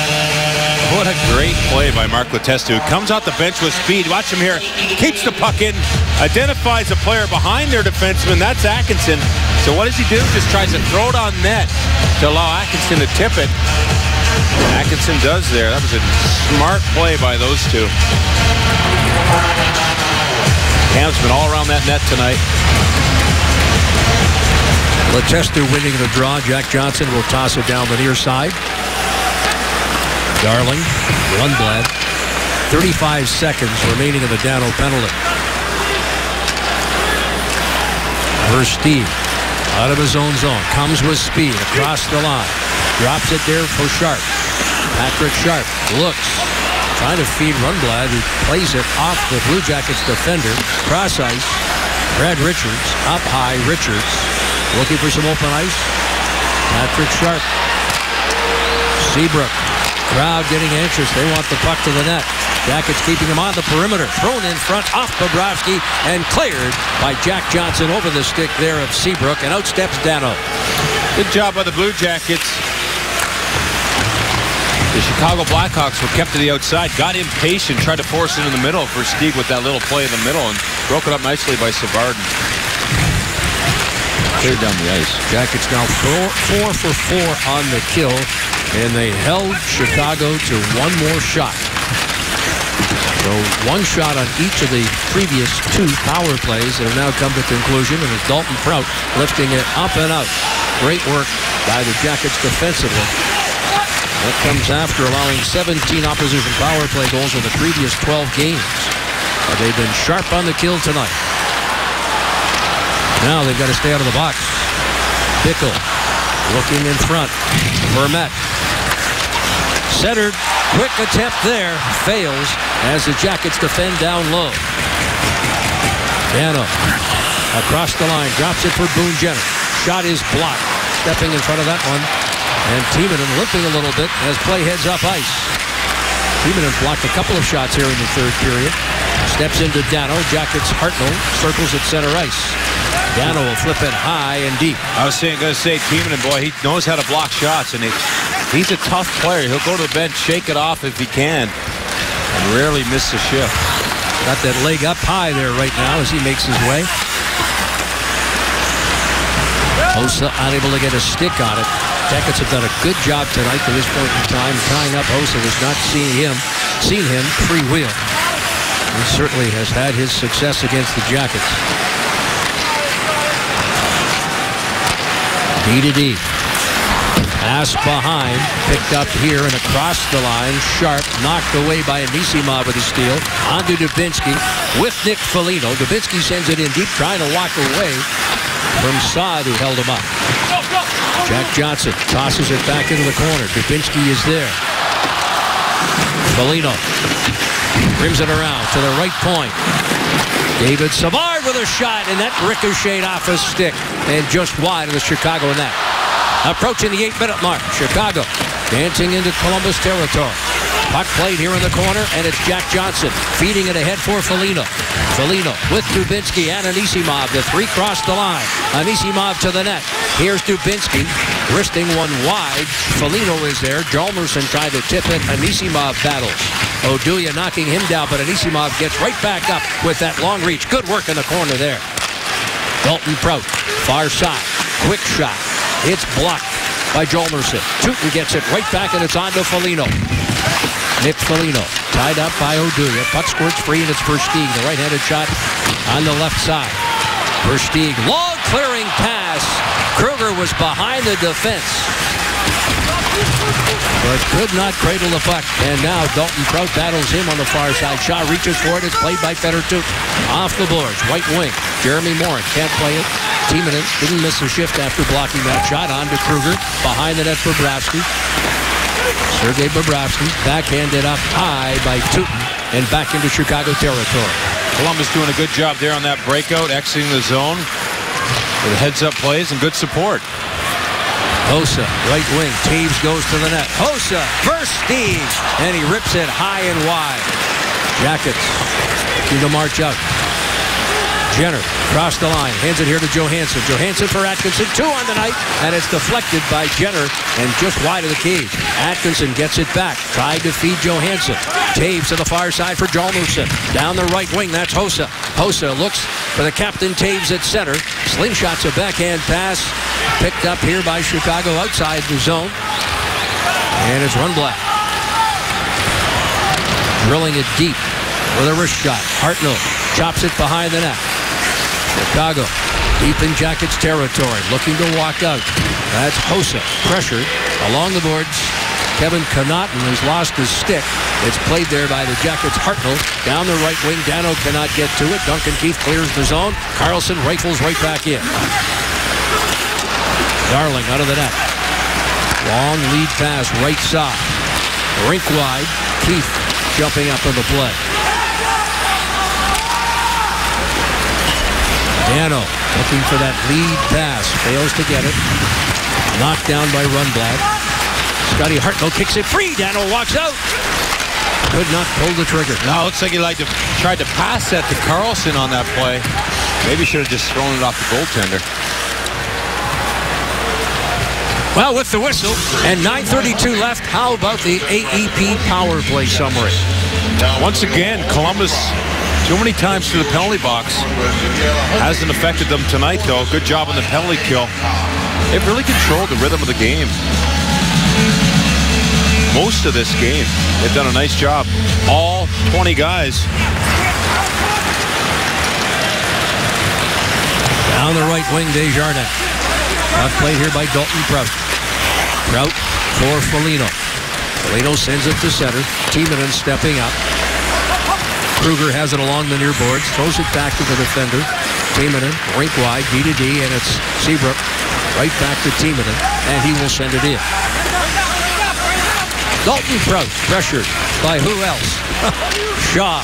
What a great play by Mark Letestu. Comes out the bench with speed. Watch him here. Keeps the puck in. Identifies a player behind their defenseman. That's Atkinson. So what does he do? Just tries to throw it on net to allow Atkinson to tip it. Atkinson does there. That was a smart play by those two. Cam's been all around that net tonight.
Leicester winning the draw. Jack Johnson will toss it down the near side. Darling, Lundblad. 35 seconds remaining in the Dano penalty. Versteeg out of his own zone. Comes with speed across the line. Drops it there for Sharp. Patrick Sharp looks. Trying to feed Rundblad, who plays it off the Blue Jackets defender. Cross ice. Brad Richards up high. Richards looking for some open ice. Patrick Sharp. Seabrook. Crowd getting anxious. They want the puck to the net. Jackets keeping him on the perimeter. Thrown in front off Bobrovsky and cleared by Jack Johnson over the stick there of Seabrook. And out steps Dano.
Good job by the Blue Jackets. The Chicago Blackhawks were kept to the outside. Got impatient. Tried to force it in the middle for Stieg with that little play in the middle. And broke it up nicely by Savardin. Cleared down the ice.
Jackets now 4 for 4 on the kill. And they held Chicago to one more shot. So one shot on each of the previous 2 power plays that have now come to conclusion. And it's Dalton Prout lifting it up and out. Great work by the Jackets defensively. That comes after allowing 17 opposition power play goals in the previous 12 games. But they've been sharp on the kill tonight. Now they've got to stay out of the box. Bickle looking in front. Vermette. Centered. Quick attempt there. Fails as the Jackets defend down low. Dano across the line. Drops it for Boone Jenner. Shot is blocked. Stepping in front of that one. And Timonen limping a little bit as play heads up ice. Timonen blocked a couple of shots here in the third period. Steps into Dano. Jackets Hartnell circles at center ice. Dano will flip it high and deep.
I was going to say, Timonen, boy, he knows how to block shots, and he's a tough player. He'll go to the bench, shake it off if he can, and rarely miss a shift.
Got that leg up high there right now as he makes his way. Hossa unable to get a stick on it. Jackets have done a good job tonight to this point in time. Tying up Hossa was not seen him freewheel. He certainly has had his success against the Jackets. D-to-D. Pass behind. Picked up here and across the line. Sharp. Knocked away by Anisimov with a steal. On to Dubinsky with Nick Foligno. Dubinsky sends it in deep, trying to walk away from Saad, who held him up. Jack Johnson tosses it back into the corner. Dubinsky is there. Foligno rims it around to the right point. David Savard with a shot, and that ricocheted off his stick and just wide of the Chicago net. Approaching the 8-minute mark. Chicago dancing into Columbus territory. Puck played here in the corner, and it's Jack Johnson feeding it ahead for Foligno. Foligno with Dubinsky and Anisimov. The 3 cross the line. Anisimov to the net. Here's Dubinsky, wristing one wide. Foligno is there. Jalmerson tried to tip it. Anisimov battles. Oduya knocking him down, but Anisimov gets right back up with that long reach. Good work in the corner there. Dalton Prout, far side. Quick shot. It's blocked by Jalmerson. Tooten gets it right back, and it's on to Foligno. Nick Foligno tied up by Oduya. Puck squirts free, and it's Versteeg. The right-handed shot on the left side. Versteeg, long clearing pass. Kruger was behind the defense, but could not cradle the puck. And now Dalton Prout battles him on the far side. Shaw reaches for it. It's played by Petter Tooten. Off the boards. White wing. Jeremy Morin can't play it. Timonen didn't miss a shift after blocking that shot. On to Kruger. Behind the net, Bobrovsky. Sergei Bobrovsky backhanded up high by Tooten and back into Chicago territory.
Columbus doing a good job there on that breakout, exiting the zone with heads-up plays and good support.
Hossa, right wing. Taves goes to the net. Hossa, Versteeg, and he rips it high and wide. Jackets need to march out. Jenner across the line, hands it here to Johansson. Johansson for Atkinson, 2 on the night, and it's deflected by Jenner and just wide of the cage. Atkinson gets it back, tried to feed Johansson. Taves to the far side for Jalmerson. Down the right wing, that's Hossa. Hossa looks for the captain, Taves at center. Slingshots a backhand pass, picked up here by Chicago outside the zone. And it's Rundblad. Drilling it deep with a wrist shot. Hartnell chops it behind the net. Chicago deep in Jackets territory, looking to walk out. That's Hossa, pressured along the boards. Kevin Connaughton has lost his stick. It's played there by the Jackets. Hartnell down the right wing. Dano cannot get to it. Duncan Keith clears the zone. Carlson rifles right back in. Darling out of the net. Long lead pass right side. Rink wide. Keith jumping up in the play. Dano looking for that lead pass. Fails to get it. Knocked down by Rundblad. Scotty Hartnell kicks it free. Dano walks out. Could not pull the trigger.
No, it looks like he tried to pass that to Carlson on that play. Maybe should have just thrown it off the goaltender.
Well, with the whistle and 9:32 left, how about the AEP power play summary?
Once again, Columbus too many times to the penalty box. Hasn't affected them tonight, though. Good job on the penalty kill. They've really controlled the rhythm of the game. Most of this game, they've done a nice job. All 20 guys.
Down the right wing, Desjardins. Played here by Dalton Prout. Prout for Foligno. Foligno sends it to center. Timonen stepping up. Kruger has it along the near boards. Throws it back to the defender. Timonen, rink wide, D to D, and it's Seabrook. Right back to Timonen, and he will send it in. Dalton Prout, pressured by who else? Shaw.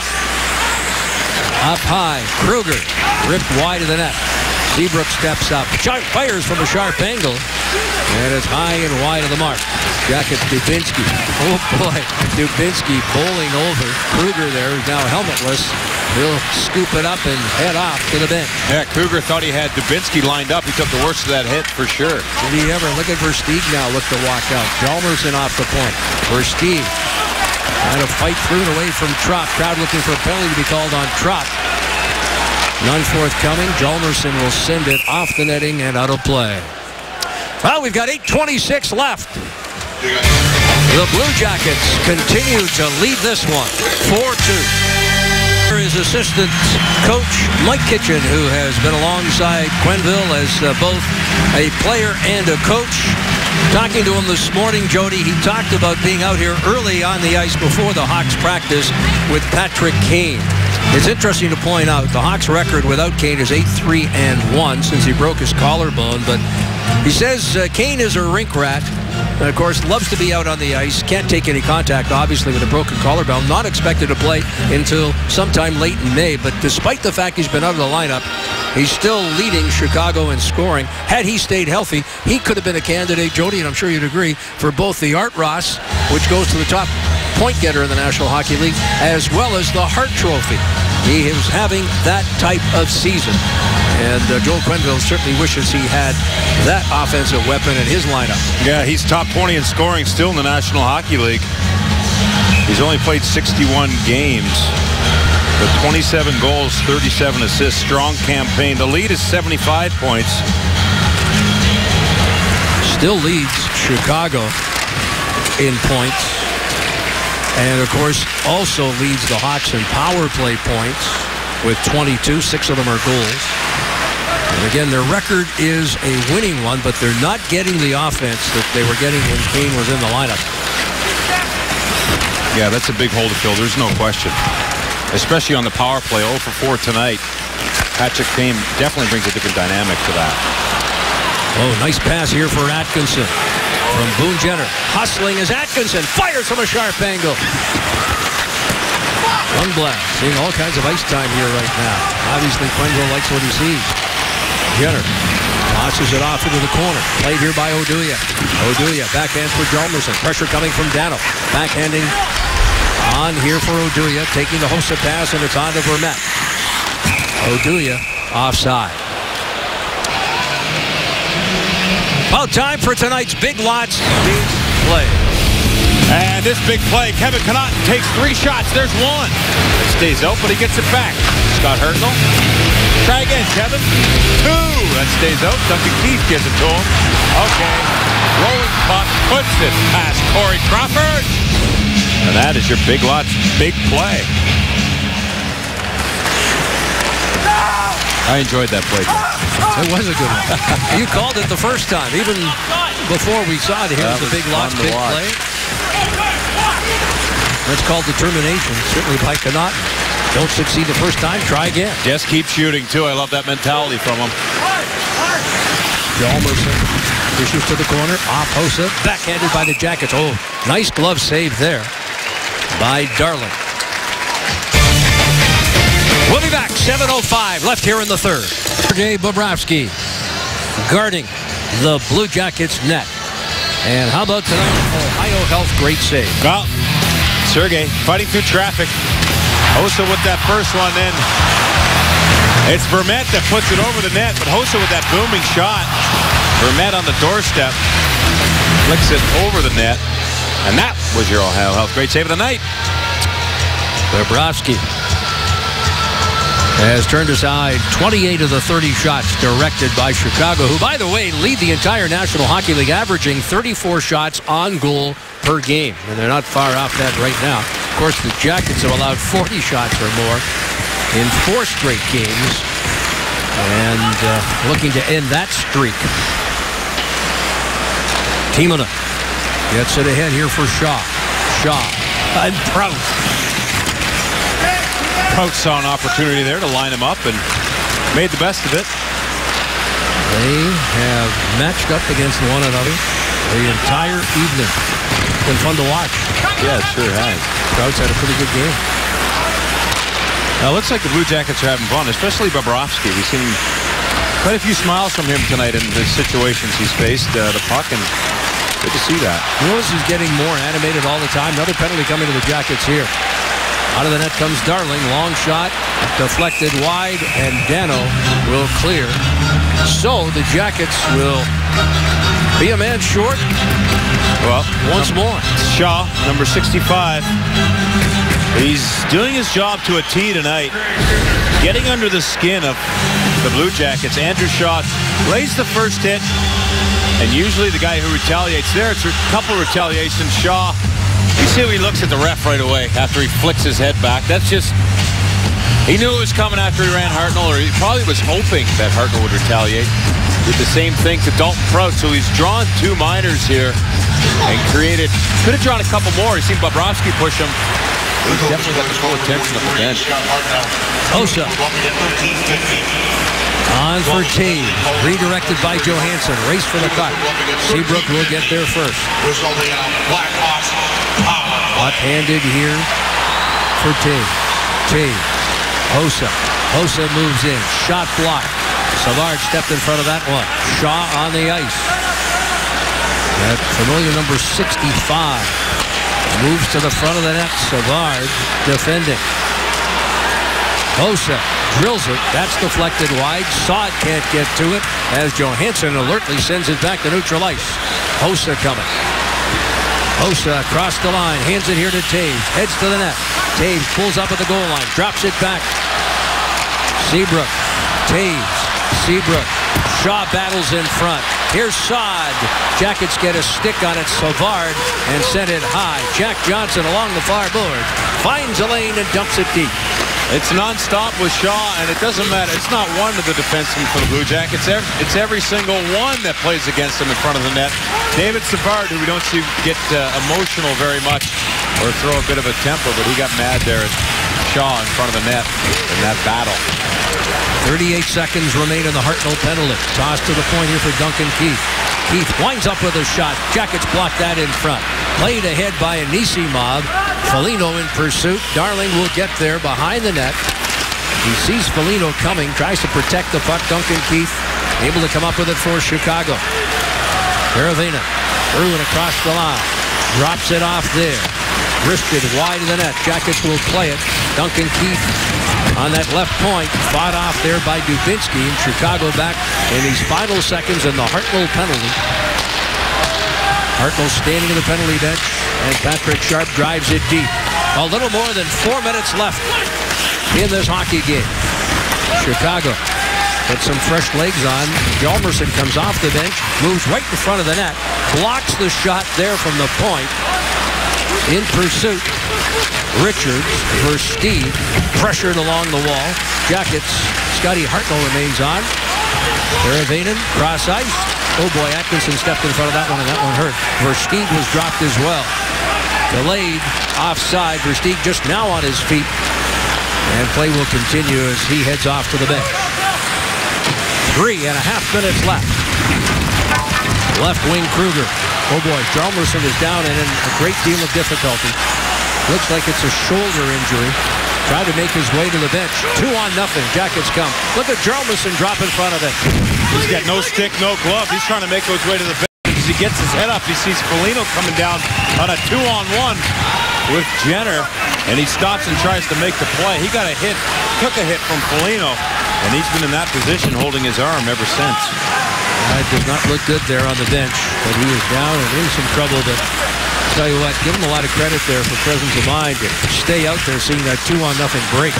Up high, Kruger, ripped wide of the net. Seabrook steps up, fires from a sharp angle, and it's high and wide of the mark. Jacket Dubinsky. Oh boy, Dubinsky bowling over. Kruger there is now helmetless. He'll scoop it up and head off to the bench.
Yeah, Kruger thought he had Dubinsky lined up. He took the worst of that hit for sure.
Did he ever? Look at Versteeg now look to walk out. Hjalmarsson off the point. Versteeg trying to fight through and away from Trott. Crowd looking for a penalty to be called on Trott. None forthcoming. Hjalmarsson will send it off the netting and out of play. Well, we've got 8:26 left. The Blue Jackets continue to lead this one, 4-2. His assistant coach, Mike Kitchen, who has been alongside Quenneville as both a player and a coach. Talking to him this morning, Jody, he talked about being out here early on the ice before the Hawks practice with Patrick Kane. It's interesting to point out the Hawks record without Kane is 8-3-1 since he broke his collarbone, but he says Kane is a rink rat. And of course, loves to be out on the ice. Can't take any contact, obviously, with a broken collarbone. Not expected to play until sometime late in May. But despite the fact he's been out of the lineup, he's still leading Chicago in scoring. Had he stayed healthy, he could have been a candidate, Jody, and I'm sure you'd agree, for both the Art Ross, which goes to the top point getter in the National Hockey League, as well as the Hart Trophy. He is having that type of season. And Joel Quenneville certainly wishes he had that offensive weapon in his lineup.
Yeah, he's top 20 in scoring still in the National Hockey League. He's only played 61 games, but 27 goals, 37 assists, strong campaign. The lead is 75 points.
Still leads Chicago in points. And, of course, also leads the Hawks in power play points with 22. 6 of them are goals. And again, their record is a winning one, but they're not getting the offense that they were getting when Kane was in the lineup.
Yeah, that's a big hole to fill. There's no question. Especially on the power play, 0 for 4 tonight. Patrick Kane definitely brings a different dynamic to that.
Oh, nice pass here for Atkinson. From Boone Jenner. Hustling as Atkinson fires from a sharp angle. Rundblad seeing all kinds of ice time here right now. Obviously, Quenneville likes what he sees. Jenner tosses it off into the corner. Played here by Oduya. Oduya backhands for Hjalmarsson. Pressure coming from Dano. Backhanding on here for Oduya. Taking the Hossa pass, and it's on to Vermette. Oduya offside. Well, time for tonight's Big Lots big play.
And this big play, Kevin Connaughton takes 3 shots. There's 1. It stays out, but he gets it back. Scott Hartnell. Try again, Kevin. 2. That stays out. Duncan Keith gives it to him. Okay. Rolling puck, puts it past Corey Crawford. And that is your Big Lots big play. I enjoyed that play.
It was a good one. You called it the first time, even before we saw it. Here's the big loss, big play. That's called determination, certainly by Connaughton. Don't succeed the first time, try again.
Just keep shooting, too. I love that mentality from him.
Hjalmarsson pushes to the corner, off Hossa, backhanded by the Jackets. Oh, nice glove save there by Darling. We'll be back, 7:05 left here in the third. Sergei Bobrovsky guarding the Blue Jackets net. And how about tonight? Ohio Health, great save.
Well, Sergei fighting through traffic. Hossa with that first one, then it's Vermette that puts it over the net, but Hossa with that booming shot. Vermette on the doorstep, flicks it over the net, and that was your Ohio Health great save of the night.
Bobrovsky has turned aside 28 of the 30 shots directed by Chicago, who, by the way, lead the entire National Hockey League, averaging 34 shots on goal per game. And they're not far off that right now. Of course, the Jackets have allowed 40 shots or more in 4 straight games. And looking to end that streak. Timonen gets it ahead here for Shaw. Shaw and Prout.
Prout saw an opportunity there to line him up and made the best of it.
They have matched up against one another the entire evening. It's been fun to watch.
Yeah, it sure has.
Prout's had a pretty good game.
Now, it looks like the Blue Jackets are having fun, especially Bobrovsky. We've seen quite a few smiles from him tonight in the situations he's faced the puck, and good to see that.
Willis is getting more animated all the time. Another penalty coming to the Jackets here. Out of the net comes Darling. Long shot, deflected wide, and Dano will clear. So the Jackets will be a man short.
Well,
once more.
Shaw, number 65. He's doing his job to a T tonight. Getting under the skin of the Blue Jackets. Andrew Shaw lays the first hit. And usually the guy who retaliates there, it's a couple retaliations. Shaw, you see how he looks at the ref right away after he flicks his head back. That's just, he knew it was coming after he ran Hartnell, or he probably was hoping that Hartnell would retaliate. Did the same thing to Dalton Prout, so he's drawn 2 minors here and created, could have drawn a couple more. He's seen Bobrovsky push him. He's definitely got the full attention of the bench.
Hossa. On for Taves. Redirected by Johansson. Race for the cut. Seabrook will get there first. Left-handed here for Taves. Taves. Hossa. Hossa moves in. Shot blocked. Savard stepped in front of that one. Shaw on the ice. That familiar number 65 moves to the front of the net. Savard defending. Hossa drills it. That's deflected wide. Saad can't get to it as Johansson alertly sends it back to neutral ice. Hossa coming. Hossa across the line. Hands it here to Taves. Heads to the net. Taves pulls up at the goal line. Drops it back. Seabrook. Taves. Seabrook. Shaw battles in front. Here's Saad. Jackets get a stick on it. Savard and send it high. Jack Johnson along the far board. Finds a lane and dumps it deep.
It's nonstop with Shaw, and it doesn't matter. It's not one of the defensemen for the Blue Jackets. It's every single one that plays against him in front of the net. David Savard, who we don't see get emotional very much or throw a bit of a temper, but he got mad there at Shaw in front of the net in that battle.
38 seconds remain in the Hartnell penalty. Toss to the point here for Duncan Keith. Keith winds up with a shot. Jackets block that in front. Played ahead by Anisimov. Foligno in pursuit. Darling will get there behind the net. He sees Foligno coming. Tries to protect the puck. Duncan Keith able to come up with it for Chicago. Caravina. Irwin across the line. Drops it off there. Wristed wide of the net. Jackets will play it. Duncan Keith on that left point. Fought off there by Dubinsky. And Chicago back in these final seconds in the Hartnell penalty. Hartnell standing in the penalty bench. And Patrick Sharp drives it deep. A little more than 4 minutes left in this hockey game. Chicago gets some fresh legs on. Hjalmarsson comes off the bench. Moves right in front of the net. Blocks the shot there from the point. In pursuit, Richards versus Steve, pressured along the wall. Jackets Scotty Hartnell remains on. Teravainen, cross ice. Oh boy, Atkinson stepped in front of that one, and that one hurt. Versteeg was dropped as well. Delayed, offside. Versteeg just now on his feet. And play will continue as he heads off to the bench. 3.5 minutes left. Left wing Kruger. Oh boy, Hjalmarsson is down and in a great deal of difficulty. Looks like it's a shoulder injury. Tried to make his way to the bench. 2-0. Jackets come. Look at Hjalmarsson drop in front of it.
He's got no stick, no glove. He's trying to make his way to the bench. As he gets his head up, he sees Foligno coming down on a 2-on-1 with Jenner, and he stops and tries to make the play. He got a hit, took a hit from Foligno, and he's been in that position holding his arm ever since.
It does not look good there on the bench, but he is down and in some trouble. But tell you what, give him a lot of credit there for presence of mind to stay out there seeing that 2-0 break.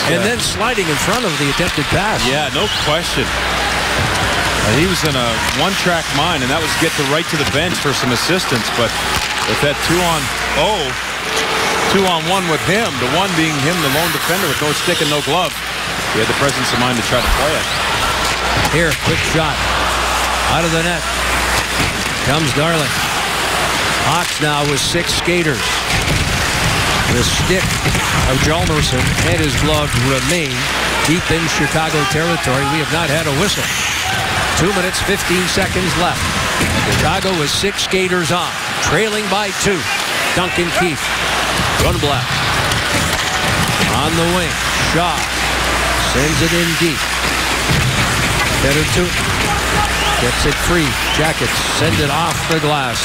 And then sliding in front of the attempted pass.
Yeah, no question. He was in a one-track mind, and that was get right to the bench for some assistance. But with that 2-on-1 with him, the one being him, the lone defender with no stick and no glove, he had the presence of mind to try to play it.
Here, quick shot. Out of the net. Comes Darling. Hawks now with 6 skaters. The stick of Hjalmarsson and his glove remain deep in Chicago territory. We have not had a whistle. 2 minutes, 15 seconds left. Chicago with 6 skaters on. Trailing by 2. Duncan Keith. Rundblad. On the wing. Shaw. Sends it in deep. Better two. Gets it free. Jackets send it off the glass.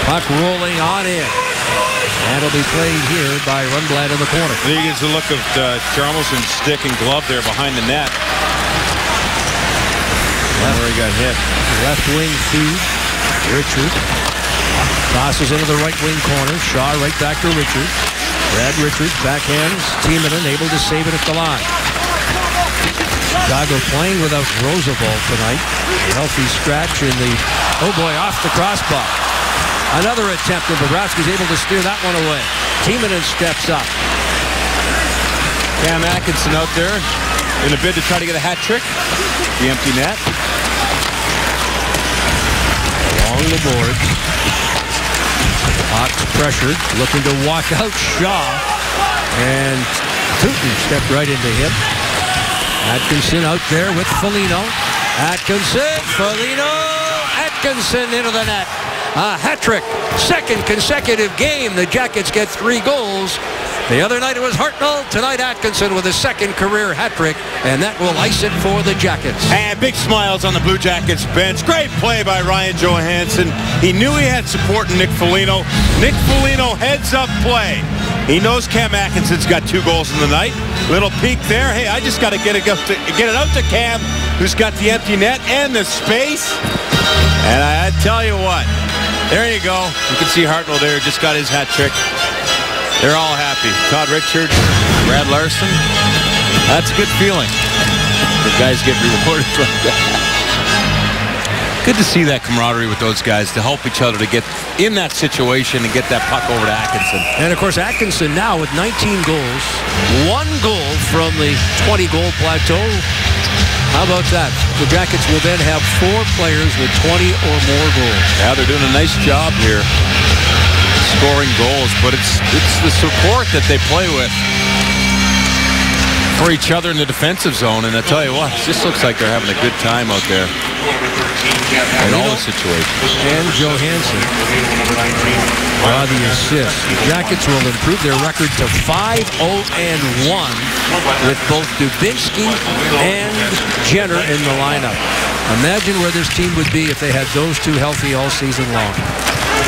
Puck rolling on in. And it'll be played here by Rundblad in the corner.
He gets a look of Hjalmarsson's stick and glove there behind the net. Where he got hit.
Left wing feed. Richard. Tosses into the right wing corner. Shaw right back to Richard. Brad Richards backhands. Timonen able to save it at the line. Chicago playing without Roosevelt tonight. A healthy scratch in the, oh boy, off the crossbar. Another attempt, and Bobrovsky's able to steer that one away. Timonen steps up.
Cam Atkinson out there in a bid to try to get a hat trick. The empty net.
Along the boards. Hawks pressured, looking to walk out Shaw. And Tootin stepped right into him. Atkinson out there with Foligno. Atkinson, Foligno, Atkinson into the net. A hat trick. Second consecutive game. The Jackets get 3 goals. The other night it was Hartnell. Tonight Atkinson with his second career hat trick. And that will ice it for the Jackets.
And big smiles on the Blue Jackets bench. Great play by Ryan Johansson. He knew he had support in Nick Foligno. Nick Foligno heads up play. He knows Cam Atkinson's got 2 goals in the night. Little peek there. Hey, I just got to get it out to Cam, who's got the empty net and the space. And I tell you what, there you go. You can see Hartnell there, just got his hat trick. They're all happy. Todd Richards, Brad Larson. That's a good feeling. The guys get rewarded like that. Good to see that camaraderie with those guys to help each other to get in that situation and get that puck over to Atkinson.
And of course, Atkinson now with 19 goals, 1 goal from the 20-goal plateau. How about that? The Jackets will then have 4 players with 20 or more goals.
Yeah, they're doing a nice job here scoring goals, but it's the support that they play with for each other in the defensive zone. And I tell you what, it just looks like they're having a good time out there in all the situations.
And Johansson the assist. The Jackets will improve their record to 5-0-1 with both Dubinsky and Jenner in the lineup. Imagine where this team would be if they had those 2 healthy all season long.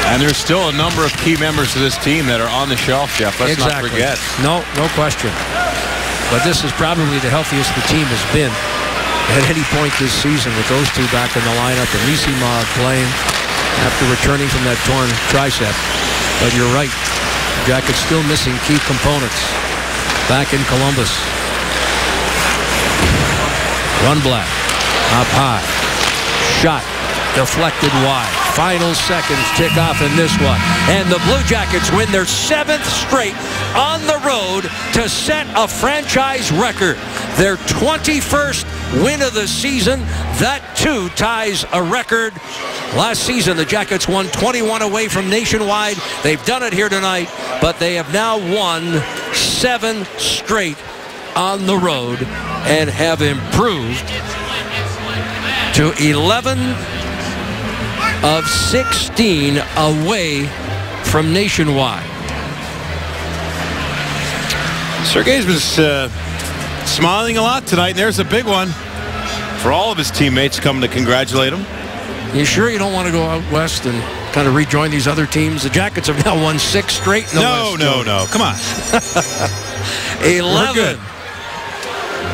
And there's still a number of key members of this team that are on the shelf, Jeff. Let's not forget.
No question. But this is probably the healthiest the team has been at any point this season with those 2 back in the lineup and Nisimov playing after returning from that torn tricep. But you're right. The Jackets still missing key components back in Columbus. Rundblad up high. Shot deflected wide. final seconds tick off in this one. And the Blue Jackets win their 7th straight on the road to set a franchise record. Their 21st win of the season. That, too, ties a record. Last season, the Jackets won 21 away from Nationwide. They've done it here tonight, but they have now won 7 straight on the road and have improved to 11 of 16 away from Nationwide.
Sergei's been smiling a lot tonight, and there's a big one for all of his teammates coming to congratulate him.
You sure you don't want to go out west and kind of rejoin these other teams? The Jackets have now won 6 straight in the West.
No. Come on.
11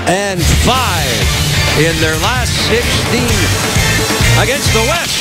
and 5 in their last 16 against the West.